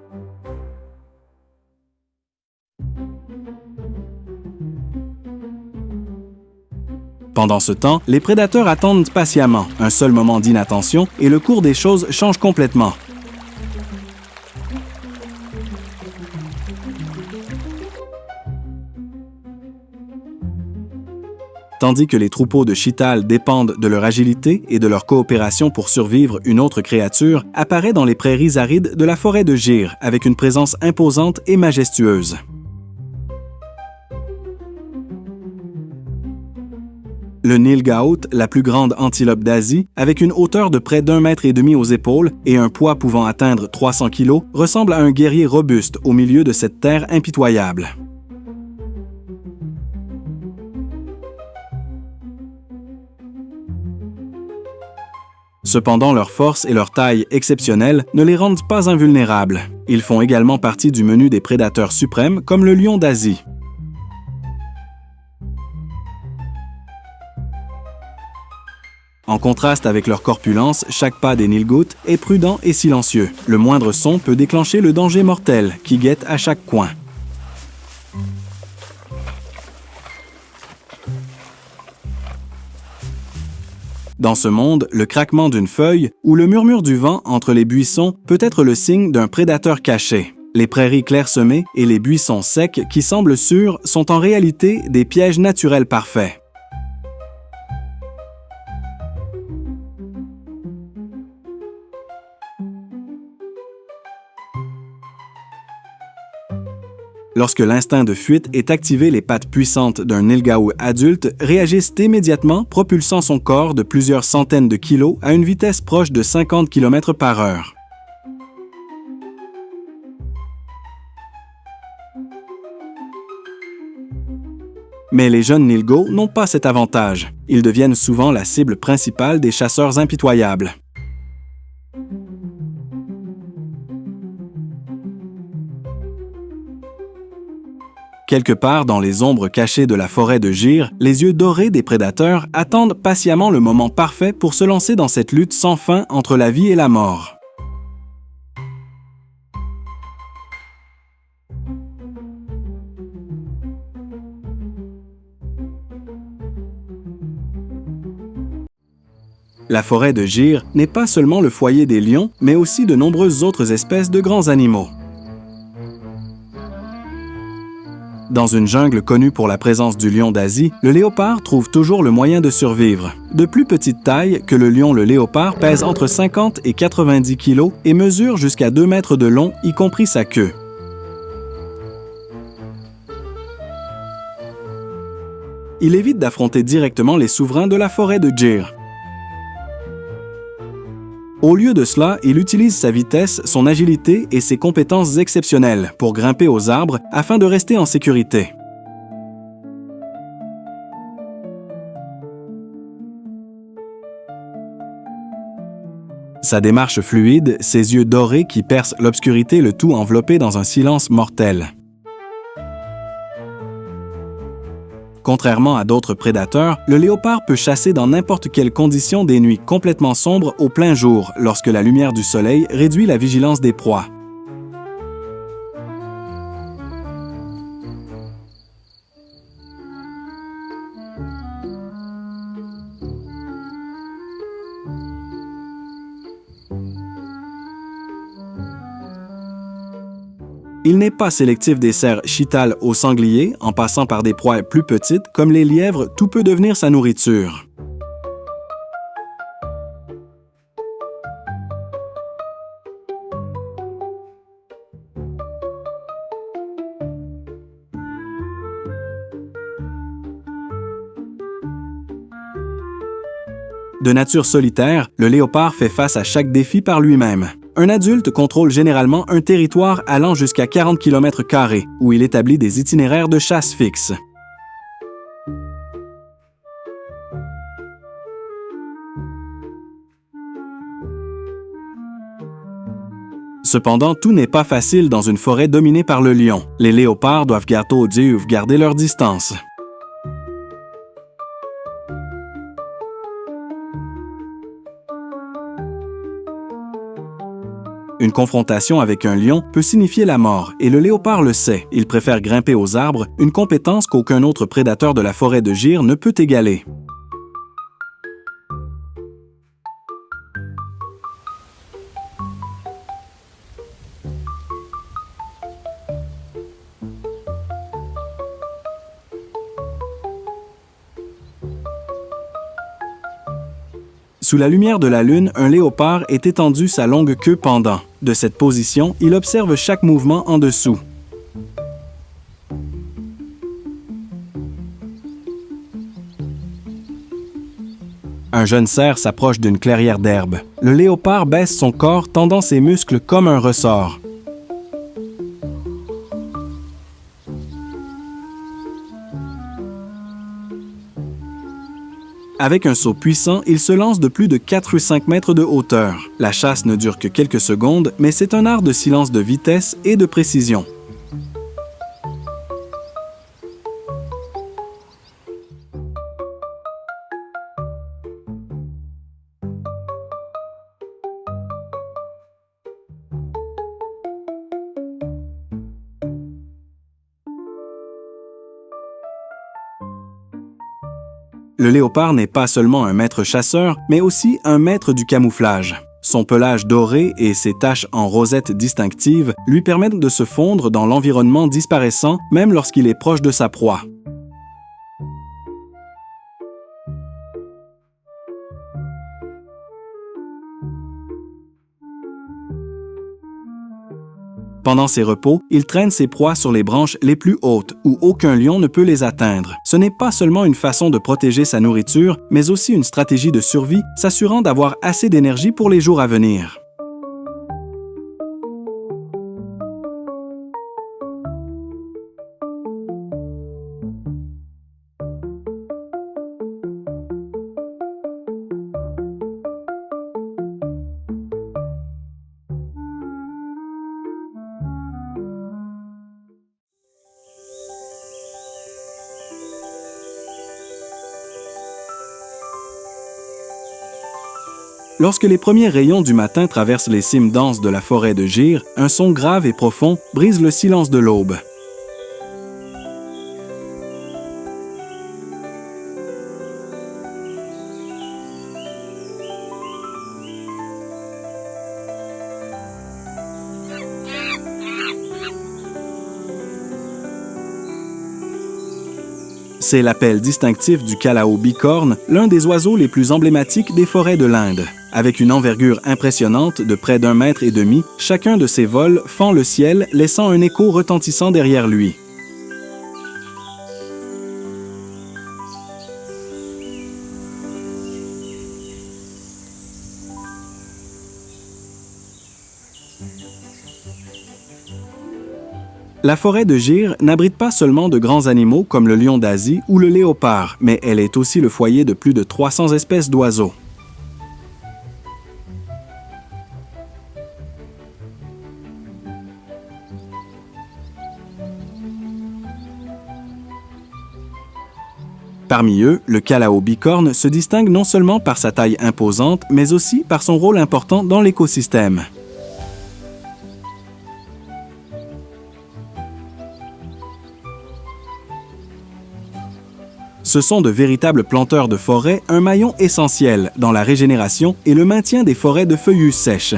Pendant ce temps, les prédateurs attendent patiemment. Un seul moment d'inattention et le cours des choses change complètement. Tandis que les troupeaux de chitals dépendent de leur agilité et de leur coopération pour survivre, une autre créature apparaît dans les prairies arides de la forêt de Gir avec une présence imposante et majestueuse. Le Nilgaut, la plus grande antilope d'Asie, avec une hauteur de près d'1,5 mètre aux épaules et un poids pouvant atteindre 300 kg, ressemble à un guerrier robuste au milieu de cette terre impitoyable. Cependant, leur force et leur taille exceptionnelle ne les rendent pas invulnérables. Ils font également partie du menu des prédateurs suprêmes comme le lion d'Asie. En contraste avec leur corpulence, chaque pas des Nilgaut est prudent et silencieux. Le moindre son peut déclencher le danger mortel qui guette à chaque coin. Dans ce monde, le craquement d'une feuille ou le murmure du vent entre les buissons peut être le signe d'un prédateur caché. Les prairies clairsemées et les buissons secs qui semblent sûrs sont en réalité des pièges naturels parfaits. Lorsque l'instinct de fuite est activé, les pattes puissantes d'un nilgaou adulte réagissent immédiatement, propulsant son corps de plusieurs centaines de kilos à une vitesse proche de 50 km/h. Mais les jeunes nilgauts n'ont pas cet avantage. Ils deviennent souvent la cible principale des chasseurs impitoyables. Quelque part dans les ombres cachées de la forêt de Gir, les yeux dorés des prédateurs attendent patiemment le moment parfait pour se lancer dans cette lutte sans fin entre la vie et la mort. La forêt de Gir n'est pas seulement le foyer des lions, mais aussi de nombreuses autres espèces de grands animaux. Dans une jungle connue pour la présence du lion d'Asie, le léopard trouve toujours le moyen de survivre. De plus petite taille que le lion, le léopard pèse entre 50 et 90 kg et mesure jusqu'à 2 mètres de long, y compris sa queue. Il évite d'affronter directement les souverains de la forêt de Gir. Au lieu de cela, il utilise sa vitesse, son agilité et ses compétences exceptionnelles pour grimper aux arbres afin de rester en sécurité. Sa démarche fluide, ses yeux dorés qui percent l'obscurité, le tout enveloppé dans un silence mortel. Contrairement à d'autres prédateurs, le léopard peut chasser dans n'importe quelle condition des nuits complètement sombres au plein jour, lorsque la lumière du soleil réduit la vigilance des proies. Il n'est pas sélectif des cerfs chitales aux sangliers, en passant par des proies plus petites, comme les lièvres, tout peut devenir sa nourriture. De nature solitaire, le léopard fait face à chaque défi par lui-même. Un adulte contrôle généralement un territoire allant jusqu'à 40 km², où il établit des itinéraires de chasse fixes. Cependant, tout n'est pas facile dans une forêt dominée par le lion. Les léopards doivent garder leur distance. Une confrontation avec un lion peut signifier la mort, et le léopard le sait. Il préfère grimper aux arbres, une compétence qu'aucun autre prédateur de la forêt de Gir ne peut égaler. Sous la lumière de la lune, un léopard est étendu sa longue queue pendant. De cette position, il observe chaque mouvement en dessous. Un jeune cerf s'approche d'une clairière d'herbe. Le léopard baisse son corps, tendant ses muscles comme un ressort. Avec un saut puissant, il se lance de plus de 4 ou 5 mètres de hauteur. La chasse ne dure que quelques secondes, mais c'est un art de silence de vitesse et de précision. Le léopard n'est pas seulement un maître chasseur, mais aussi un maître du camouflage. Son pelage doré et ses taches en rosette distinctives lui permettent de se fondre dans l'environnement disparaissant même lorsqu'il est proche de sa proie. Pendant ses repos, il traîne ses proies sur les branches les plus hautes, où aucun lion ne peut les atteindre. Ce n'est pas seulement une façon de protéger sa nourriture, mais aussi une stratégie de survie, s'assurant d'avoir assez d'énergie pour les jours à venir. Lorsque les premiers rayons du matin traversent les cimes denses de la forêt de Gir, un son grave et profond brise le silence de l'aube. C'est l'appel distinctif du calao bicorne, l'un des oiseaux les plus emblématiques des forêts de l'Inde. Avec une envergure impressionnante de près d'1,5 mètre, chacun de ses vols fend le ciel, laissant un écho retentissant derrière lui. La forêt de Gir n'abrite pas seulement de grands animaux comme le lion d'Asie ou le léopard, mais elle est aussi le foyer de plus de 300 espèces d'oiseaux. Parmi eux, le calao bicorne se distingue non seulement par sa taille imposante, mais aussi par son rôle important dans l'écosystème. Ce sont de véritables planteurs de forêt, un maillon essentiel dans la régénération et le maintien des forêts de feuillus sèches.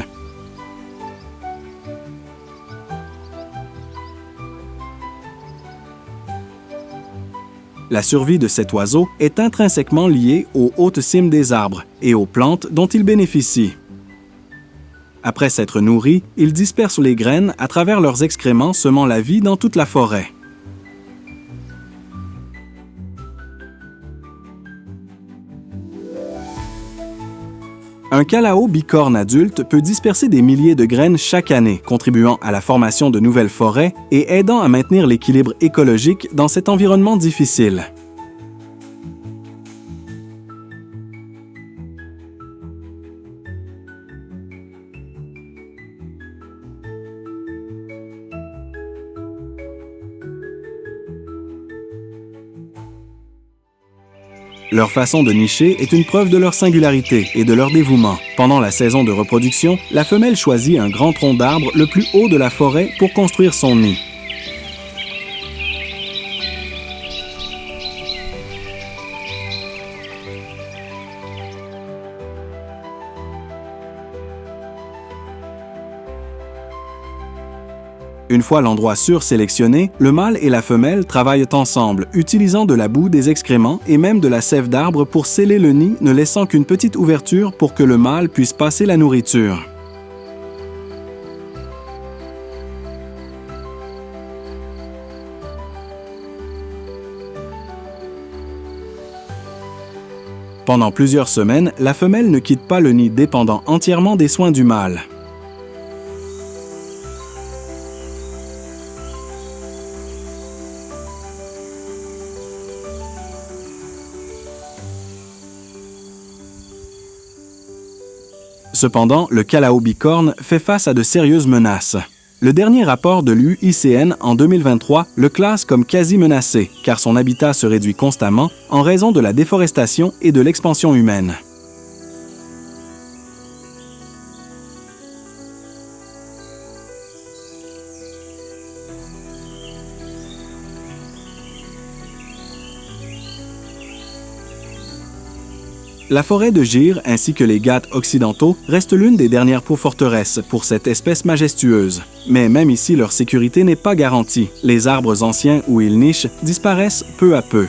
La survie de cet oiseau est intrinsèquement liée aux hautes cimes des arbres et aux plantes dont il bénéficie. Après s'être nourri, ils dispersent les graines à travers leurs excréments, semant la vie dans toute la forêt. Un calao bicorne adulte peut disperser des milliers de graines chaque année, contribuant à la formation de nouvelles forêts et aidant à maintenir l'équilibre écologique dans cet environnement difficile. Leur façon de nicher est une preuve de leur singularité et de leur dévouement. Pendant la saison de reproduction, la femelle choisit un grand tronc d'arbre le plus haut de la forêt pour construire son nid. Une fois l'endroit sûr sélectionné, le mâle et la femelle travaillent ensemble, utilisant de la boue, des excréments et même de la sève d'arbre pour sceller le nid, ne laissant qu'une petite ouverture pour que le mâle puisse passer la nourriture. Pendant plusieurs semaines, la femelle ne quitte pas le nid, dépendant entièrement des soins du mâle. Cependant, le calao bicorne fait face à de sérieuses menaces. Le dernier rapport de l'UICN en 2023 le classe comme quasi menacé, car son habitat se réduit constamment en raison de la déforestation et de l'expansion humaine. La forêt de Gir ainsi que les Ghats occidentaux restent l'une des dernières forteresses pour cette espèce majestueuse. Mais même ici, leur sécurité n'est pas garantie. Les arbres anciens où ils nichent disparaissent peu à peu.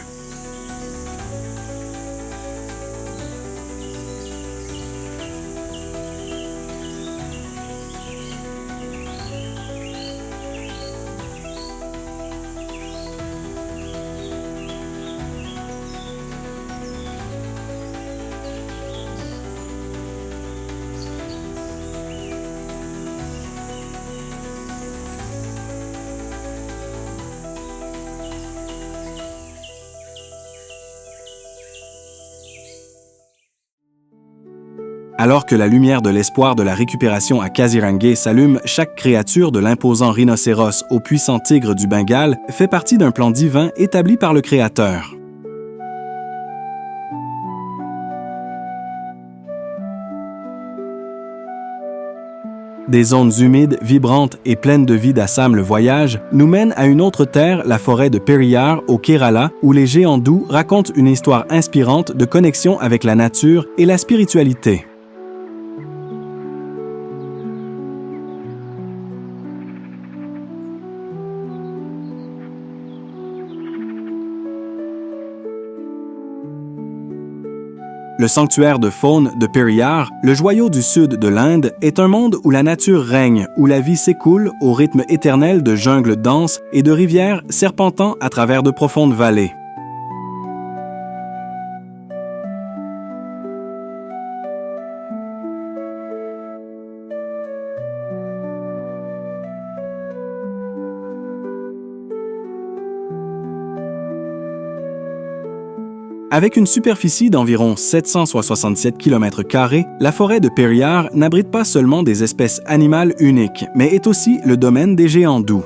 Alors que la lumière de l'espoir de la récupération à Kaziranga s'allume, chaque créature de l'imposant rhinocéros au puissant tigre du Bengale fait partie d'un plan divin établi par le Créateur. Des zones humides, vibrantes et pleines de vie d'Assam le voyage nous mènent à une autre terre, la forêt de Periyar au Kerala, où les géants doux racontent une histoire inspirante de connexion avec la nature et la spiritualité. Le sanctuaire de faune de Periyar, le joyau du sud de l'Inde, est un monde où la nature règne, où la vie s'écoule au rythme éternel de jungles denses et de rivières serpentant à travers de profondes vallées. Avec une superficie d'environ 767 km², la forêt de Periyar n'abrite pas seulement des espèces animales uniques, mais est aussi le domaine des géants doux.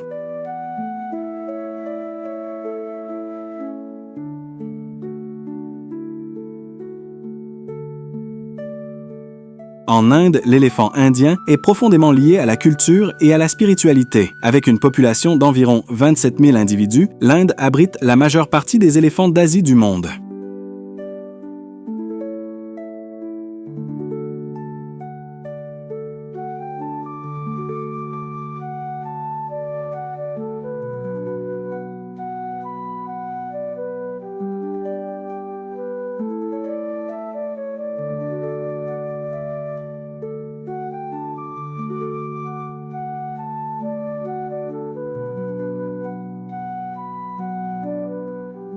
En Inde, l'éléphant indien est profondément lié à la culture et à la spiritualité. Avec une population d'environ 27 000 individus, l'Inde abrite la majeure partie des éléphants d'Asie du monde.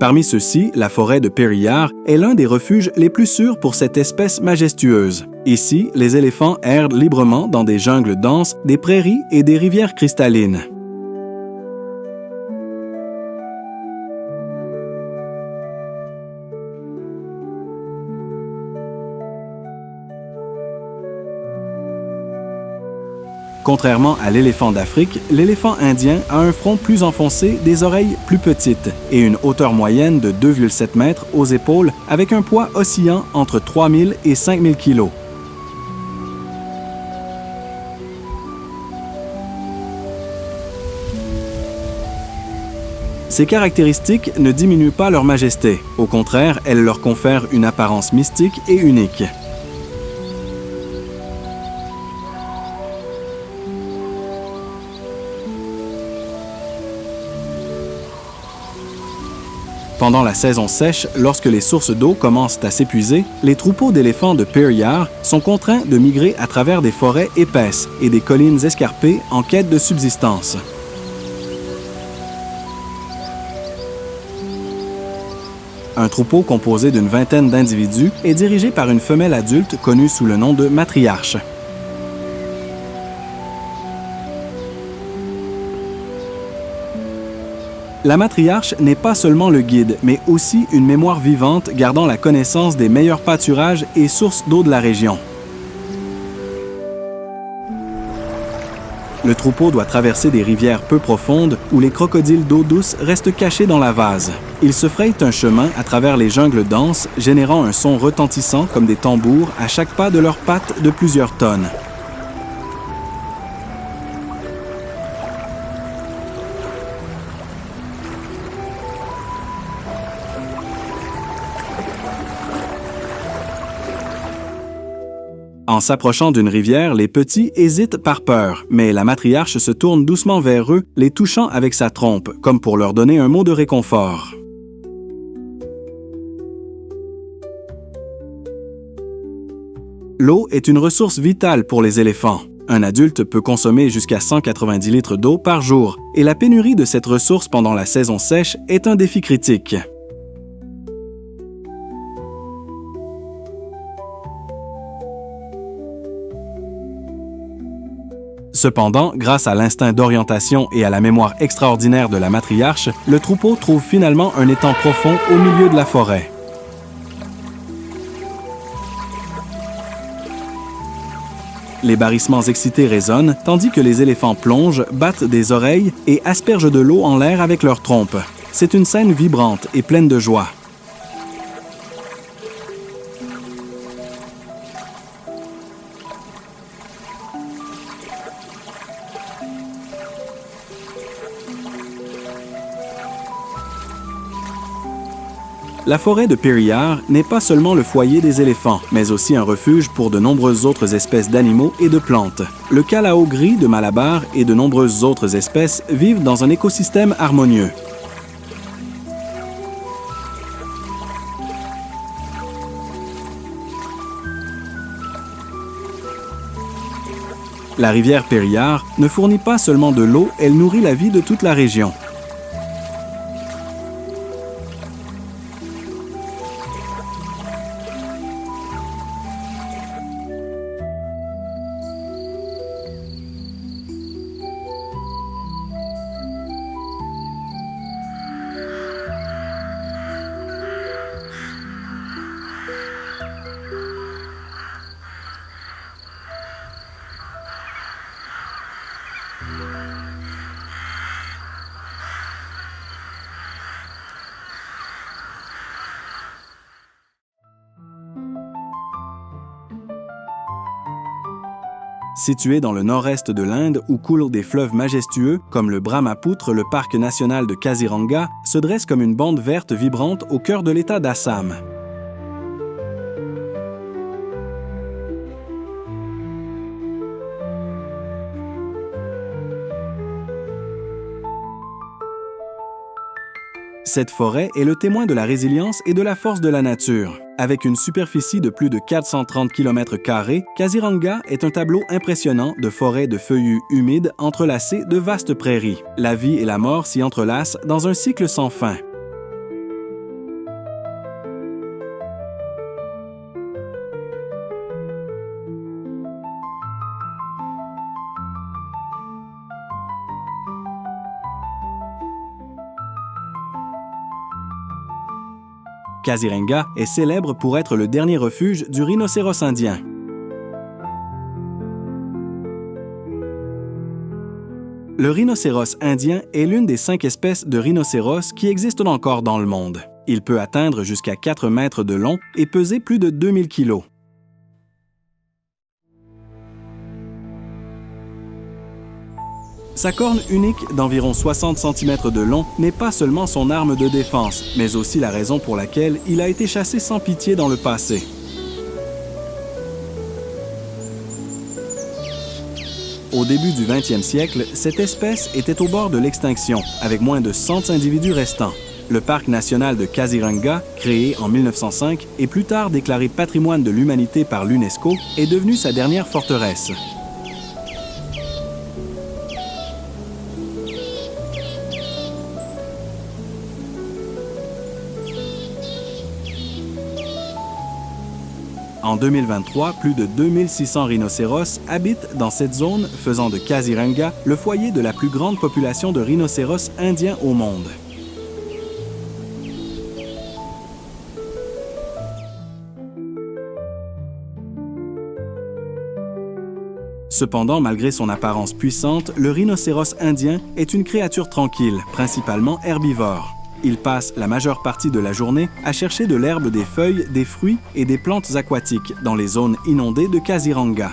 Parmi ceux-ci, la forêt de Periyar est l'un des refuges les plus sûrs pour cette espèce majestueuse. Ici, les éléphants errent librement dans des jungles denses, des prairies et des rivières cristallines. Contrairement à l'éléphant d'Afrique, l'éléphant indien a un front plus enfoncé, des oreilles plus petites et une hauteur moyenne de 2,7 mètres aux épaules avec un poids oscillant entre 3 000 et 5 000 kg. Ces caractéristiques ne diminuent pas leur majesté. Au contraire, elles leur confèrent une apparence mystique et unique. Pendant la saison sèche, lorsque les sources d'eau commencent à s'épuiser, les troupeaux d'éléphants de Periyar sont contraints de migrer à travers des forêts épaisses et des collines escarpées en quête de subsistance. Un troupeau composé d'une vingtaine d'individus est dirigé par une femelle adulte connue sous le nom de matriarche. La matriarche n'est pas seulement le guide, mais aussi une mémoire vivante gardant la connaissance des meilleurs pâturages et sources d'eau de la région. Le troupeau doit traverser des rivières peu profondes où les crocodiles d'eau douce restent cachés dans la vase. Ils se frayent un chemin à travers les jungles denses, générant un son retentissant comme des tambours à chaque pas de leurs pattes de plusieurs tonnes. En s'approchant d'une rivière, les petits hésitent par peur, mais la matriarche se tourne doucement vers eux, les touchant avec sa trompe, comme pour leur donner un mot de réconfort. L'eau est une ressource vitale pour les éléphants. Un adulte peut consommer jusqu'à 190 litres d'eau par jour, et la pénurie de cette ressource pendant la saison sèche est un défi critique. Cependant, grâce à l'instinct d'orientation et à la mémoire extraordinaire de la matriarche, le troupeau trouve finalement un étang profond au milieu de la forêt. Les barrissements excités résonnent, tandis que les éléphants plongent, battent des oreilles et aspergent de l'eau en l'air avec leurs trompes. C'est une scène vibrante et pleine de joie. La forêt de Periyar n'est pas seulement le foyer des éléphants, mais aussi un refuge pour de nombreuses autres espèces d'animaux et de plantes. Le calao gris de Malabar et de nombreuses autres espèces vivent dans un écosystème harmonieux. La rivière Periyar ne fournit pas seulement de l'eau, elle nourrit la vie de toute la région. Situé dans le nord-est de l'Inde où coulent des fleuves majestueux comme le Brahmapoutre, le parc national de Kaziranga se dresse comme une bande verte vibrante au cœur de l'État d'Assam. Cette forêt est le témoin de la résilience et de la force de la nature. Avec une superficie de plus de 430 km², Kaziranga est un tableau impressionnant de forêts de feuillus humides entrelacées de vastes prairies. La vie et la mort s'y entrelacent dans un cycle sans fin. Kaziranga est célèbre pour être le dernier refuge du rhinocéros indien. Le rhinocéros indien est l'une des 5 espèces de rhinocéros qui existent encore dans le monde. Il peut atteindre jusqu'à 4 mètres de long et peser plus de 2000 kilos. Sa corne unique d'environ 60 cm de long n'est pas seulement son arme de défense, mais aussi la raison pour laquelle il a été chassé sans pitié dans le passé. Au début du 20e siècle, cette espèce était au bord de l'extinction, avec moins de 100 individus restants. Le parc national de Kaziranga, créé en 1905 et plus tard déclaré patrimoine de l'humanité par l'UNESCO, est devenu sa dernière forteresse. En 2023, plus de 2600 rhinocéros habitent dans cette zone, faisant de Kaziranga le foyer de la plus grande population de rhinocéros indiens au monde. Cependant, malgré son apparence puissante, le rhinocéros indien est une créature tranquille, principalement herbivore. Il passe la majeure partie de la journée à chercher de l'herbe, des feuilles, des fruits et des plantes aquatiques dans les zones inondées de Kaziranga.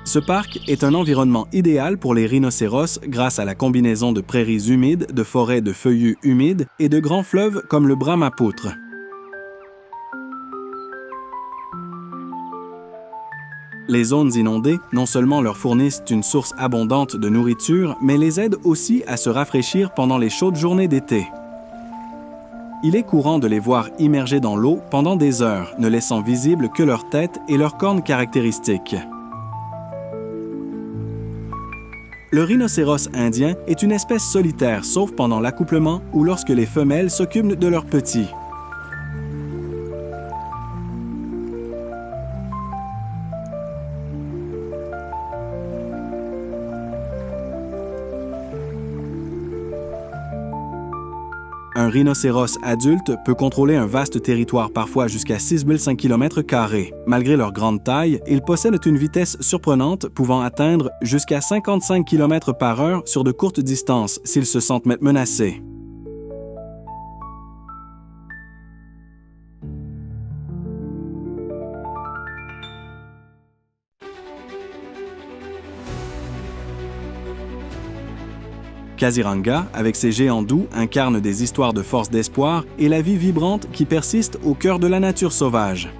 Ce parc est un environnement idéal pour les rhinocéros grâce à la combinaison de prairies humides, de forêts de feuillus humides et de grands fleuves comme le Brahmapoutre. Les zones inondées non seulement leur fournissent une source abondante de nourriture, mais les aident aussi à se rafraîchir pendant les chaudes journées d'été. Il est courant de les voir immergés dans l'eau pendant des heures, ne laissant visibles que leur tête et leurs cornes caractéristiques. Le rhinocéros indien est une espèce solitaire, sauf pendant l'accouplement ou lorsque les femelles s'occupent de leurs petits. Un rhinocéros adulte peut contrôler un vaste territoire, parfois jusqu'à 6005 km². Malgré leur grande taille, ils possèdent une vitesse surprenante pouvant atteindre jusqu'à 55 km/h sur de courtes distances s'ils se sentent menacés. Kaziranga, avec ses géants doux, incarne des histoires de force d'espoir et la vie vibrante qui persiste au cœur de la nature sauvage.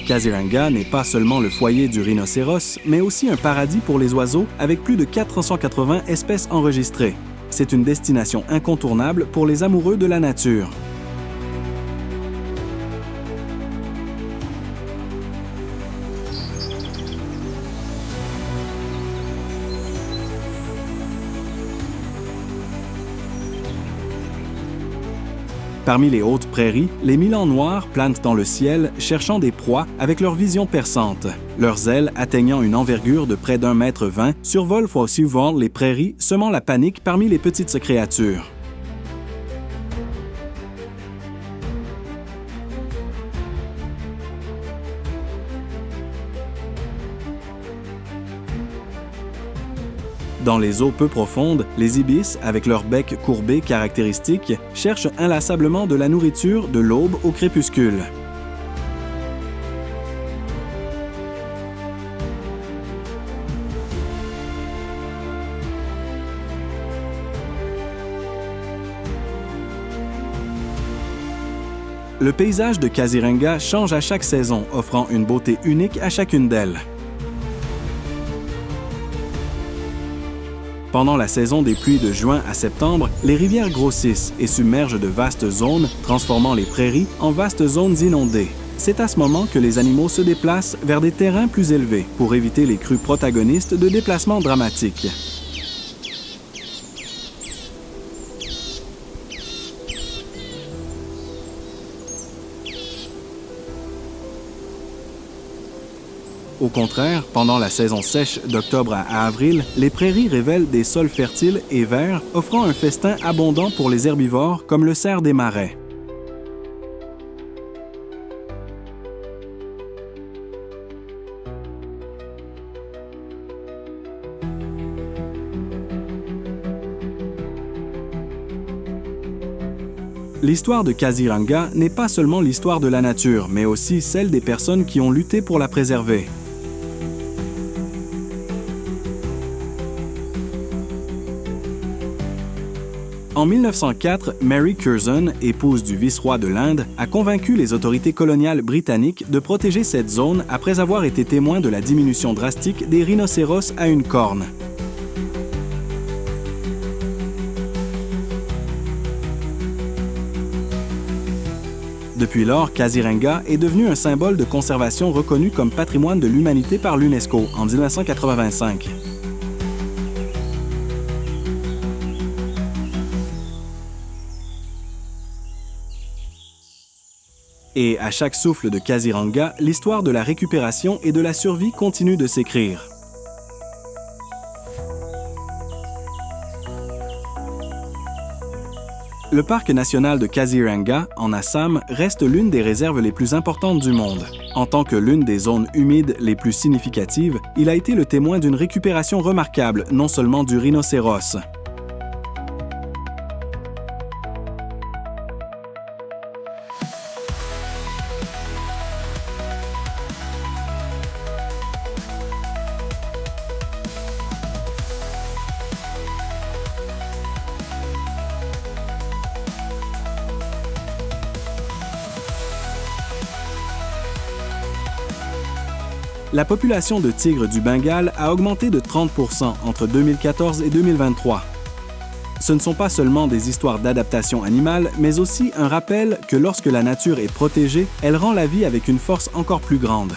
Kaziranga n'est pas seulement le foyer du rhinocéros, mais aussi un paradis pour les oiseaux avec plus de 480 espèces enregistrées. C'est une destination incontournable pour les amoureux de la nature. Parmi les hautes prairies, les milans noirs planent dans le ciel, cherchant des proies avec leur vision perçante. Leurs ailes, atteignant une envergure de près d'1,20 m, survolent fois suivant les prairies, semant la panique parmi les petites créatures. Dans les eaux peu profondes, les ibis, avec leur bec courbé caractéristique, cherchent inlassablement de la nourriture de l'aube au crépuscule. Le paysage de Kaziranga change à chaque saison, offrant une beauté unique à chacune d'elles. Pendant la saison des pluies de juin à septembre, les rivières grossissent et submergent de vastes zones, transformant les prairies en vastes zones inondées. C'est à ce moment que les animaux se déplacent vers des terrains plus élevés pour éviter les crues protagonistes de déplacements dramatiques. Au contraire, pendant la saison sèche d'octobre à avril, les prairies révèlent des sols fertiles et verts, offrant un festin abondant pour les herbivores comme le cerf des marais. L'histoire de Kaziranga n'est pas seulement l'histoire de la nature, mais aussi celle des personnes qui ont lutté pour la préserver. En 1904, Mary Curzon, épouse du vice-roi de l'Inde, a convaincu les autorités coloniales britanniques de protéger cette zone après avoir été témoin de la diminution drastique des rhinocéros à une corne. Depuis lors, Kaziranga est devenu un symbole de conservation reconnu comme patrimoine de l'humanité par l'UNESCO en 1985. Et à chaque souffle de Kaziranga, l'histoire de la récupération et de la survie continue de s'écrire. Le parc national de Kaziranga, en Assam, reste l'une des réserves les plus importantes du monde. En tant que l'une des zones humides les plus significatives, il a été le témoin d'une récupération remarquable, non seulement du rhinocéros. La population de tigres du Bengale a augmenté de 30% entre 2014 et 2023. Ce ne sont pas seulement des histoires d'adaptation animale, mais aussi un rappel que lorsque la nature est protégée, elle rend la vie avec une force encore plus grande.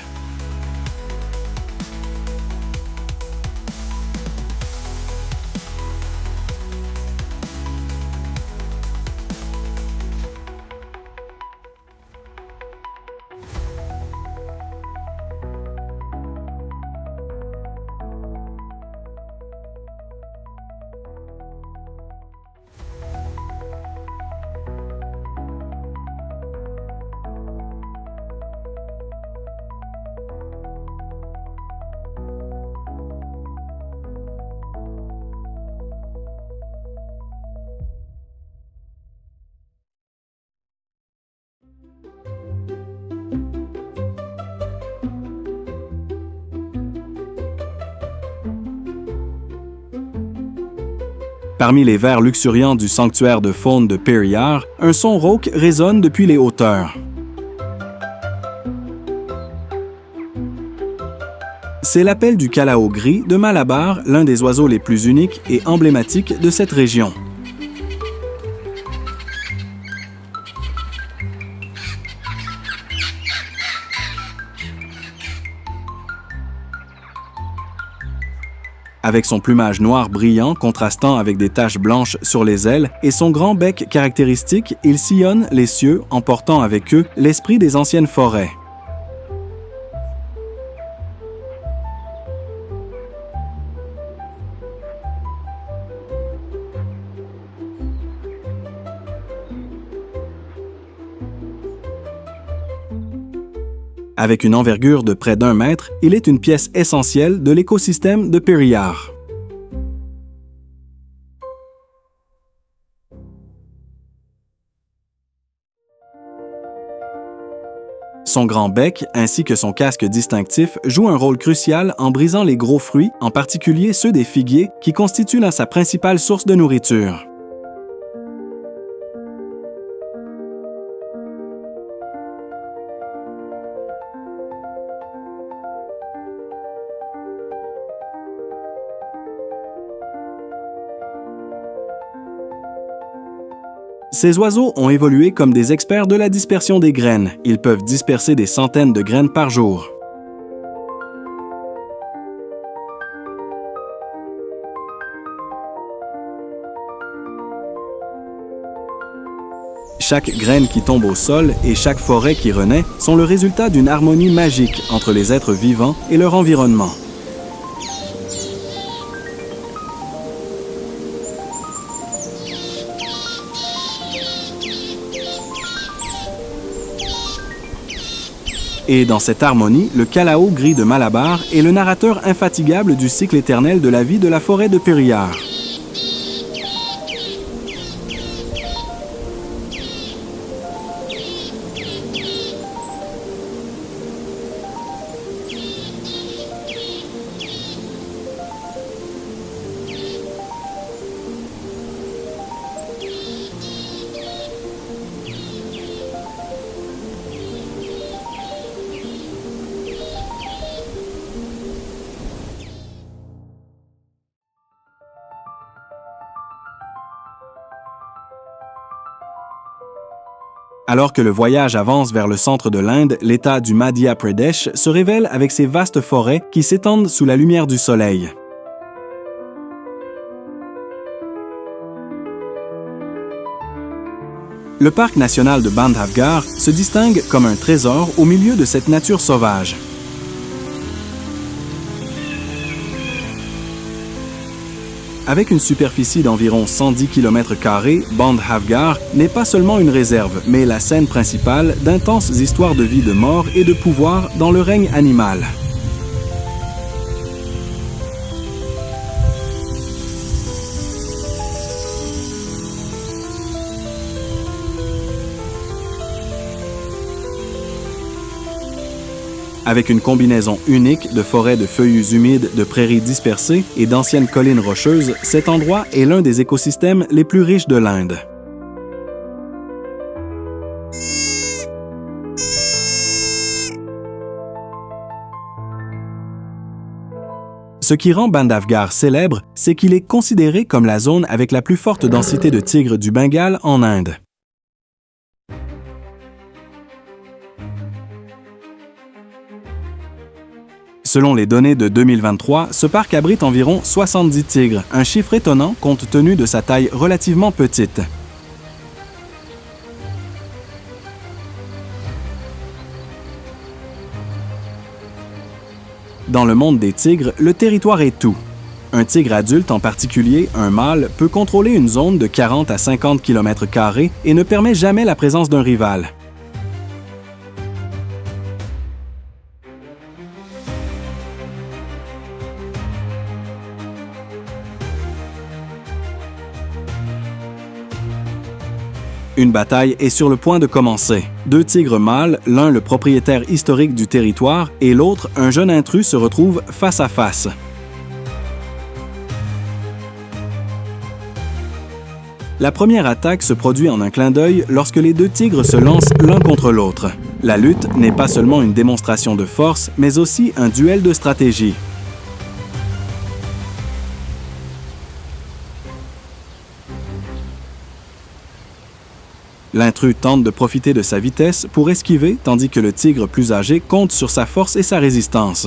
Parmi les vers luxuriants du sanctuaire de faune de Periyar, un son rauque résonne depuis les hauteurs. C'est l'appel du calao gris de Malabar, l'un des oiseaux les plus uniques et emblématiques de cette région. Avec son plumage noir brillant contrastant avec des taches blanches sur les ailes et son grand bec caractéristique, il sillonne les cieux, emportant avec eux l'esprit des anciennes forêts. Avec une envergure de près d'1 mètre, il est une pièce essentielle de l'écosystème de Periyar. Son grand bec, ainsi que son casque distinctif, jouent un rôle crucial en brisant les gros fruits, en particulier ceux des figuiers, qui constituent là sa principale source de nourriture. Ces oiseaux ont évolué comme des experts de la dispersion des graines. Ils peuvent disperser des centaines de graines par jour. Chaque graine qui tombe au sol et chaque forêt qui renaît sont le résultat d'une harmonie magique entre les êtres vivants et leur environnement. Et dans cette harmonie, le calao gris de Malabar est le narrateur infatigable du cycle éternel de la vie de la forêt de Periyar. Alors que le voyage avance vers le centre de l'Inde, l'État du Madhya Pradesh se révèle avec ses vastes forêts qui s'étendent sous la lumière du soleil. Le parc national de Bandhavgarh se distingue comme un trésor au milieu de cette nature sauvage. Avec une superficie d'environ 110 km², Bandhavgarh n'est pas seulement une réserve, mais la scène principale d'intenses histoires de vie, de mort et de pouvoir dans le règne animal. Avec une combinaison unique de forêts de feuillus humides, de prairies dispersées et d'anciennes collines rocheuses, cet endroit est l'un des écosystèmes les plus riches de l'Inde. Ce qui rend Bandhavgarh célèbre, c'est qu'il est considéré comme la zone avec la plus forte densité de tigres du Bengale en Inde. Selon les données de 2023, ce parc abrite environ 70 tigres, un chiffre étonnant compte tenu de sa taille relativement petite. Dans le monde des tigres, le territoire est tout. Un tigre adulte, en particulier un mâle, peut contrôler une zone de 40 à 50 km² et ne permet jamais la présence d'un rival. Une bataille est sur le point de commencer. 2 tigres mâles, l'un le propriétaire historique du territoire et l'autre un jeune intrus, se retrouvent face à face. La première attaque se produit en un clin d'œil lorsque les deux tigres se lancent l'un contre l'autre. La lutte n'est pas seulement une démonstration de force, mais aussi un duel de stratégie. L'intrus tente de profiter de sa vitesse pour esquiver, tandis que le tigre plus âgé compte sur sa force et sa résistance.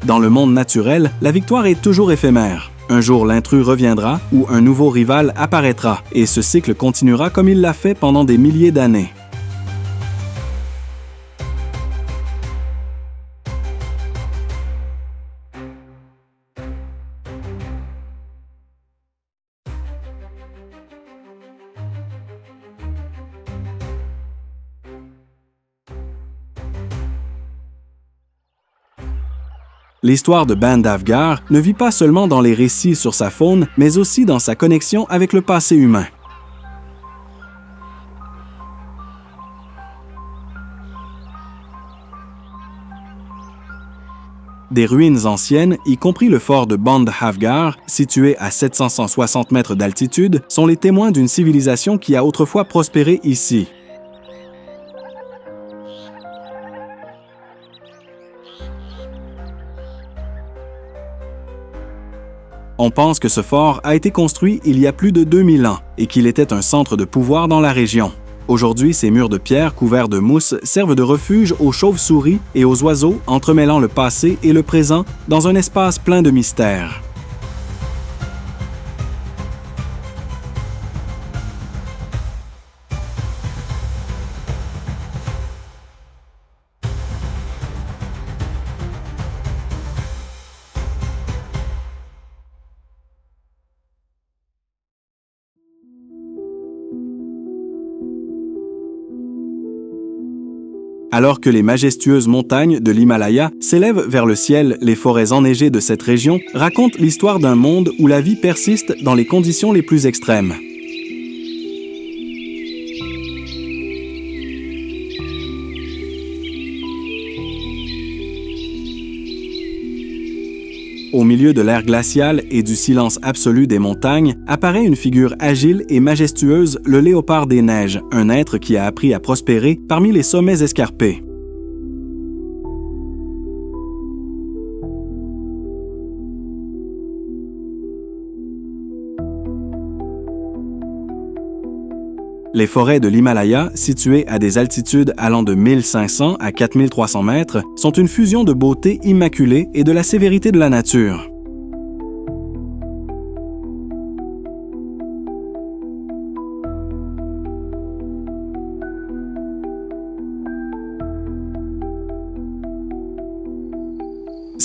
Dans le monde naturel, la victoire est toujours éphémère. Un jour, l'intrus reviendra ou un nouveau rival apparaîtra, et ce cycle continuera comme il l'a fait pendant des milliers d'années. L'histoire de Bandhavgarh ne vit pas seulement dans les récits sur sa faune, mais aussi dans sa connexion avec le passé humain. Des ruines anciennes, y compris le fort de Bandhavgarh, situé à 760 mètres d'altitude, sont les témoins d'une civilisation qui a autrefois prospéré ici. On pense que ce fort a été construit il y a plus de 2000 ans et qu'il était un centre de pouvoir dans la région. Aujourd'hui, ces murs de pierre couverts de mousse servent de refuge aux chauves-souris et aux oiseaux, entremêlant le passé et le présent dans un espace plein de mystères. Alors que les majestueuses montagnes de l'Himalaya s'élèvent vers le ciel, les forêts enneigées de cette région racontent l'histoire d'un monde où la vie persiste dans les conditions les plus extrêmes. Au milieu de l'ère glaciale et du silence absolu des montagnes, apparaît une figure agile et majestueuse, le léopard des neiges, un être qui a appris à prospérer parmi les sommets escarpés. Les forêts de l'Himalaya, situées à des altitudes allant de 1500 à 4300 mètres, sont une fusion de beauté immaculée et de la sévérité de la nature.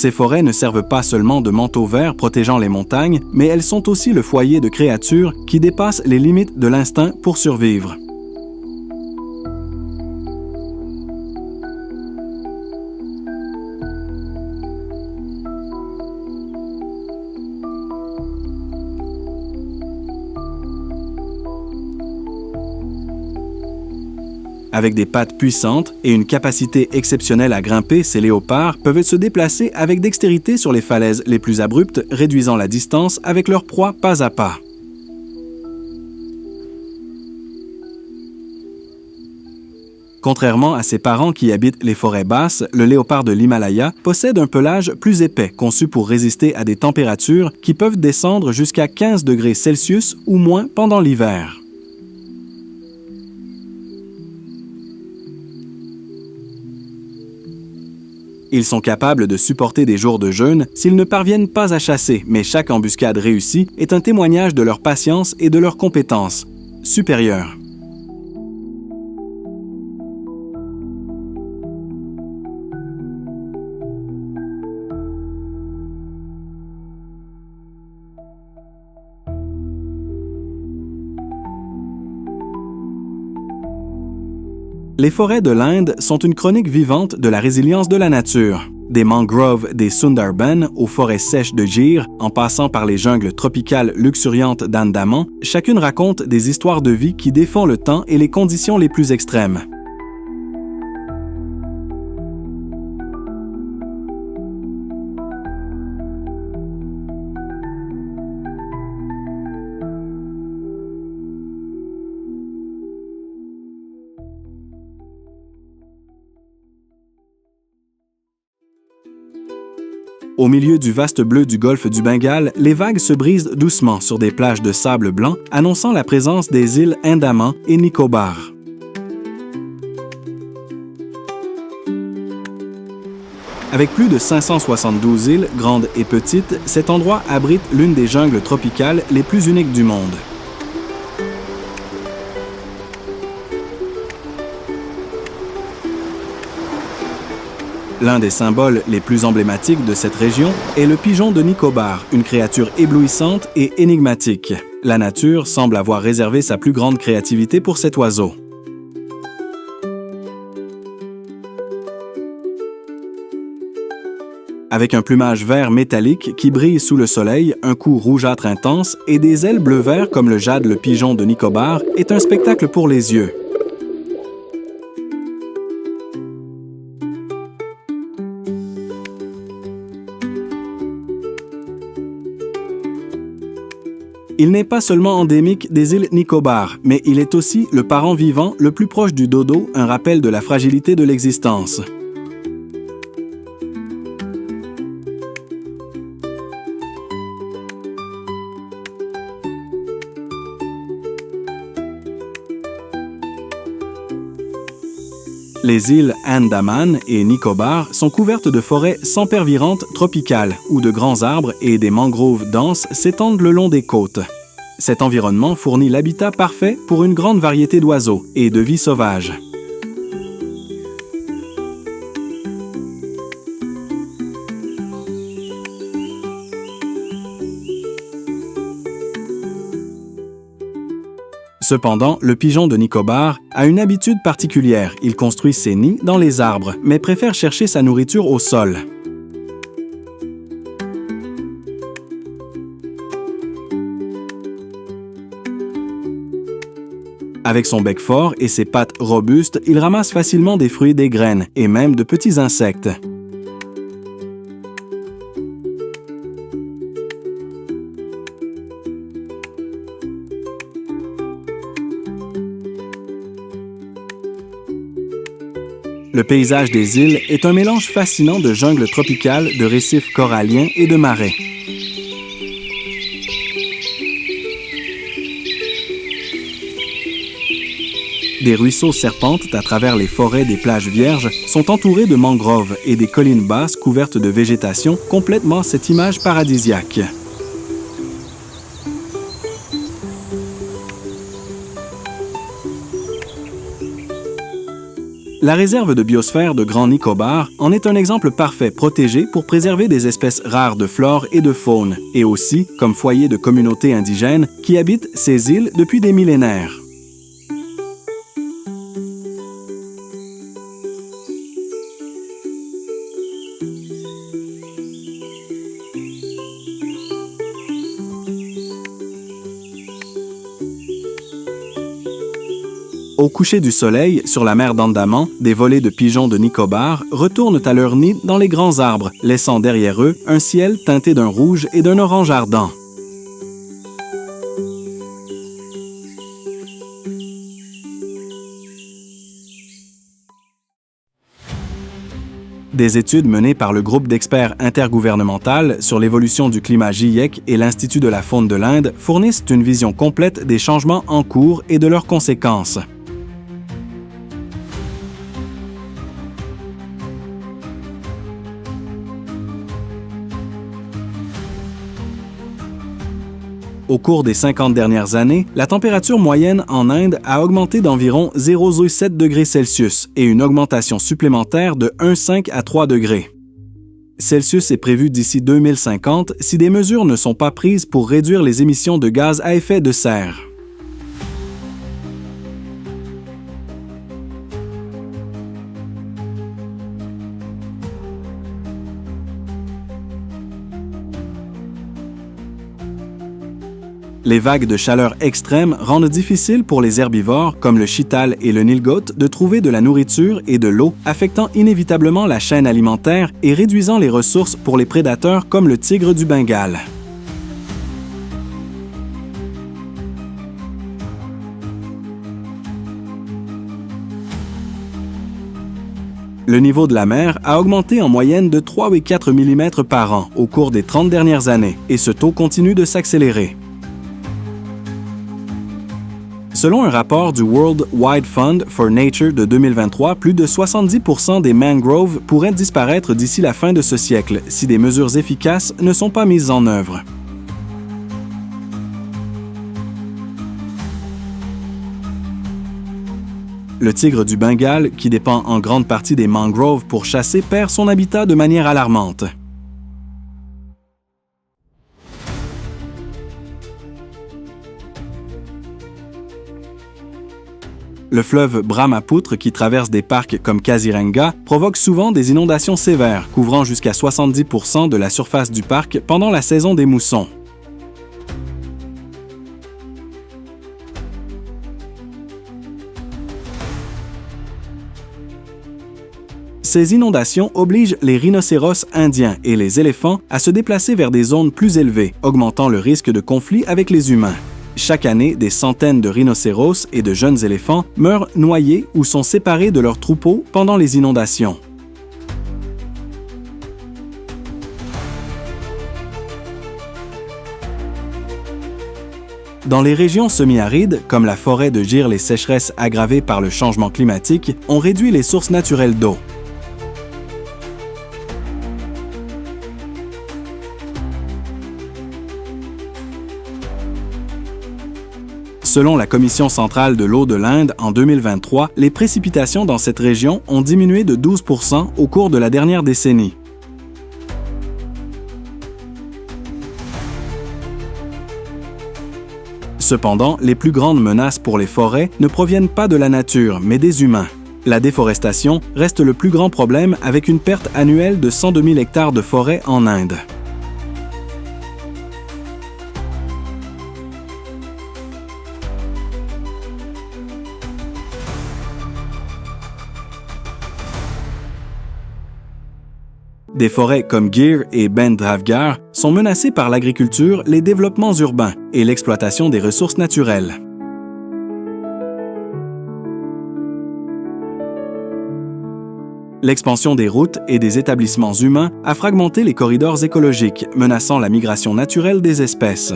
Ces forêts ne servent pas seulement de manteau vert protégeant les montagnes, mais elles sont aussi le foyer de créatures qui dépassent les limites de l'instinct pour survivre. Avec des pattes puissantes et une capacité exceptionnelle à grimper, ces léopards peuvent se déplacer avec dextérité sur les falaises les plus abruptes, réduisant la distance avec leur proie pas à pas. Contrairement à ses parents qui habitent les forêts basses, le léopard de l'Himalaya possède un pelage plus épais, conçu pour résister à des températures qui peuvent descendre jusqu'à 15 degrés Celsius ou moins pendant l'hiver. Ils sont capables de supporter des jours de jeûne s'ils ne parviennent pas à chasser, mais chaque embuscade réussie est un témoignage de leur patience et de leurs compétences supérieures. Les forêts de l'Inde sont une chronique vivante de la résilience de la nature. Des mangroves des Sundarbans aux forêts sèches de Gir, en passant par les jungles tropicales luxuriantes d'Andaman, chacune raconte des histoires de vie qui défont le temps et les conditions les plus extrêmes. Au milieu du vaste bleu du golfe du Bengale, les vagues se brisent doucement sur des plages de sable blanc, annonçant la présence des îles Andaman et Nicobar. Avec plus de 572 îles, grandes et petites, cet endroit abrite l'une des jungles tropicales les plus uniques du monde. L'un des symboles les plus emblématiques de cette région est le pigeon de Nicobar, une créature éblouissante et énigmatique. La nature semble avoir réservé sa plus grande créativité pour cet oiseau. Avec un plumage vert métallique qui brille sous le soleil, un cou rougeâtre intense et des ailes bleu-vert comme le jade le pigeon de Nicobar est un spectacle pour les yeux. Il n'est pas seulement endémique des îles Nicobar, mais il est aussi le parent vivant le plus proche du dodo, un rappel de la fragilité de l'existence. Les îles Andaman et Nicobar sont couvertes de forêts sempervirantes tropicales, où de grands arbres et des mangroves denses s'étendent le long des côtes. Cet environnement fournit l'habitat parfait pour une grande variété d'oiseaux et de vie sauvage. Cependant, le pigeon de Nicobar a une habitude particulière. Il construit ses nids dans les arbres, mais préfère chercher sa nourriture au sol. Avec son bec fort et ses pattes robustes, il ramasse facilement des fruits et des graines, et même de petits insectes. Le paysage des îles est un mélange fascinant de jungle tropicale, de récifs coralliens et de marais. Des ruisseaux serpentent à travers les forêts des plages vierges, sont entourés de mangroves et des collines basses couvertes de végétation complètement cette image paradisiaque. La réserve de biosphère de Grand Nicobar en est un exemple parfait protégé pour préserver des espèces rares de flore et de faune, et aussi comme foyer de communautés indigènes qui habitent ces îles depuis des millénaires. Au coucher du soleil, sur la mer d'Andaman, des volées de pigeons de Nicobar retournent à leur nid dans les grands arbres, laissant derrière eux un ciel teinté d'un rouge et d'un orange ardent. Des études menées par le groupe d'experts intergouvernemental sur l'évolution du climat GIEC et l'Institut de la faune de l'Inde fournissent une vision complète des changements en cours et de leurs conséquences. Au cours des 50 dernières années, la température moyenne en Inde a augmenté d'environ 0,7 degrés Celsius et une augmentation supplémentaire de 1,5 à 3 degrés. Celsius est prévu d'ici 2050 si des mesures ne sont pas prises pour réduire les émissions de gaz à effet de serre. Les vagues de chaleur extrême rendent difficile pour les herbivores comme le chital et le nilgote de trouver de la nourriture et de l'eau, affectant inévitablement la chaîne alimentaire et réduisant les ressources pour les prédateurs comme le tigre du Bengale. Le niveau de la mer a augmenté en moyenne de 3,4 mm par an au cours des 30 dernières années, et ce taux continue de s'accélérer. Selon un rapport du World Wide Fund for Nature de 2023, plus de 70% des mangroves pourraient disparaître d'ici la fin de ce siècle si des mesures efficaces ne sont pas mises en œuvre. Le tigre du Bengale, qui dépend en grande partie des mangroves pour chasser, perd son habitat de manière alarmante. Le fleuve Brahmapoutre, qui traverse des parcs comme Kaziranga, provoque souvent des inondations sévères, couvrant jusqu'à 70% de la surface du parc pendant la saison des moussons. Ces inondations obligent les rhinocéros indiens et les éléphants à se déplacer vers des zones plus élevées, augmentant le risque de conflit avec les humains. Chaque année, des centaines de rhinocéros et de jeunes éléphants meurent noyés ou sont séparés de leurs troupeaux pendant les inondations. Dans les régions semi-arides, comme la forêt de Gir, les sécheresses aggravées par le changement climatique ont réduit les sources naturelles d'eau. Selon la Commission centrale de l'eau de l'Inde, en 2023, les précipitations dans cette région ont diminué de 12% au cours de la dernière décennie. Cependant, les plus grandes menaces pour les forêts ne proviennent pas de la nature, mais des humains. La déforestation reste le plus grand problème avec une perte annuelle de 102 000 hectares de forêt en Inde. Des forêts comme Gir et Bandhavgarh sont menacées par l'agriculture, les développements urbains et l'exploitation des ressources naturelles. L'expansion des routes et des établissements humains a fragmenté les corridors écologiques, menaçant la migration naturelle des espèces.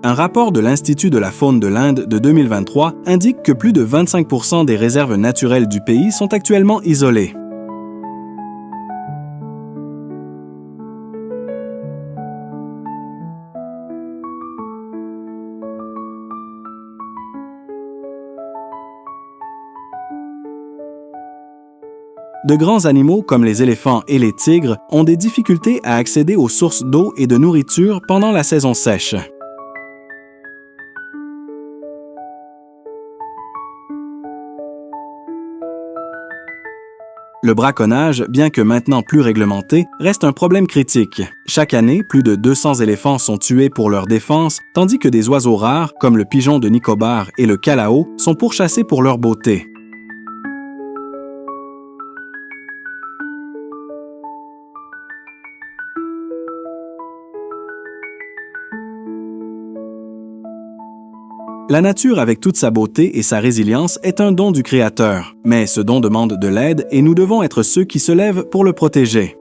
Un rapport de l'Institut de la faune de l'Inde de 2023 indique que plus de 25% des réserves naturelles du pays sont actuellement isolées. De grands animaux comme les éléphants et les tigres ont des difficultés à accéder aux sources d'eau et de nourriture pendant la saison sèche. Le braconnage, bien que maintenant plus réglementé, reste un problème critique. Chaque année, plus de 200 éléphants sont tués pour leur défense, tandis que des oiseaux rares, comme le pigeon de Nicobar et le calao, sont pourchassés pour leur beauté. La nature, avec toute sa beauté et sa résilience, est un don du Créateur, mais ce don demande de l'aide et nous devons être ceux qui se lèvent pour le protéger.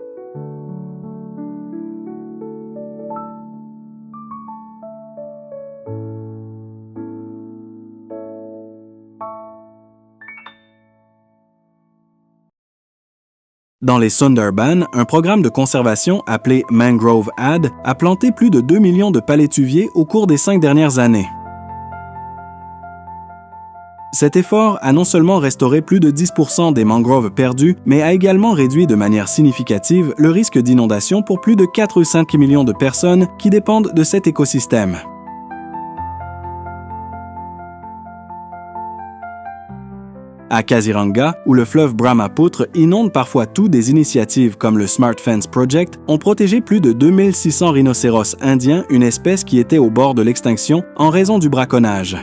Dans les Sundarbans, un programme de conservation appelé Mangrove Ad a planté plus de 2 millions de palétuviers au cours des 5 dernières années. Cet effort a non seulement restauré plus de 10% des mangroves perdus, mais a également réduit de manière significative le risque d'inondation pour plus de 4,5 millions de personnes qui dépendent de cet écosystème. À Kaziranga, où le fleuve Brahmapoutre inonde parfois tout, des initiatives comme le Smart Fence Project ont protégé plus de 2600 rhinocéros indiens, une espèce qui était au bord de l'extinction en raison du braconnage.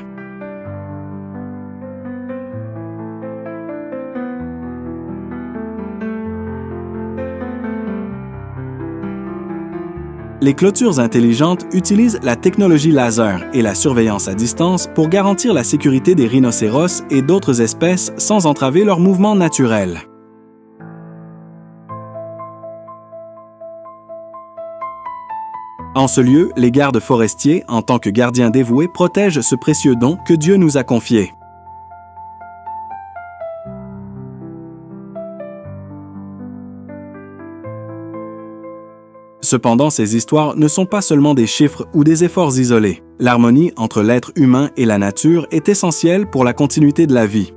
Les clôtures intelligentes utilisent la technologie laser et la surveillance à distance pour garantir la sécurité des rhinocéros et d'autres espèces sans entraver leur mouvement naturel. En ce lieu, les gardes forestiers, en tant que gardiens dévoués, protègent ce précieux don que Dieu nous a confié. Cependant, ces histoires ne sont pas seulement des chiffres ou des efforts isolés. L'harmonie entre l'être humain et la nature est essentielle pour la continuité de la vie.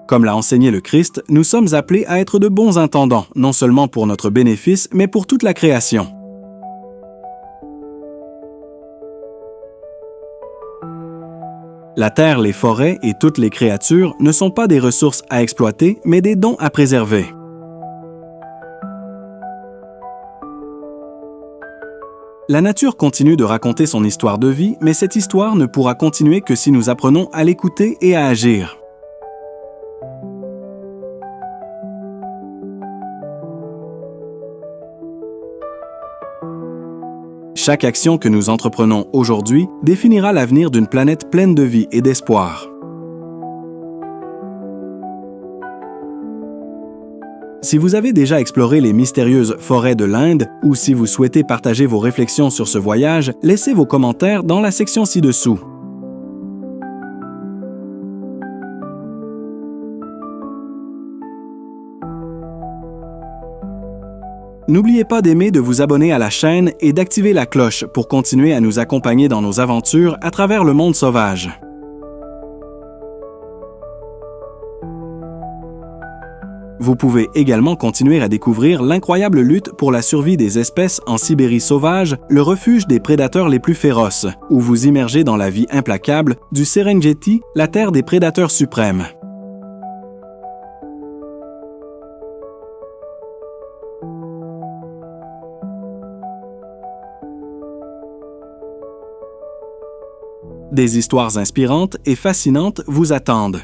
Comme l'a enseigné le Christ, nous sommes appelés à être de bons intendants, non seulement pour notre bénéfice, mais pour toute la création. La terre, les forêts et toutes les créatures ne sont pas des ressources à exploiter, mais des dons à préserver. La nature continue de raconter son histoire de vie, mais cette histoire ne pourra continuer que si nous apprenons à l'écouter et à agir. Chaque action que nous entreprenons aujourd'hui définira l'avenir d'une planète pleine de vie et d'espoir. Si vous avez déjà exploré les mystérieuses forêts de l'Inde ou si vous souhaitez partager vos réflexions sur ce voyage, laissez vos commentaires dans la section ci-dessous. N'oubliez pas d'aimer, de vous abonner à la chaîne et d'activer la cloche pour continuer à nous accompagner dans nos aventures à travers le monde sauvage. Vous pouvez également continuer à découvrir l'incroyable lutte pour la survie des espèces en Sibérie sauvage, le refuge des prédateurs les plus féroces, où vous immergez dans la vie implacable du Serengeti, la terre des prédateurs suprêmes. Des histoires inspirantes et fascinantes vous attendent.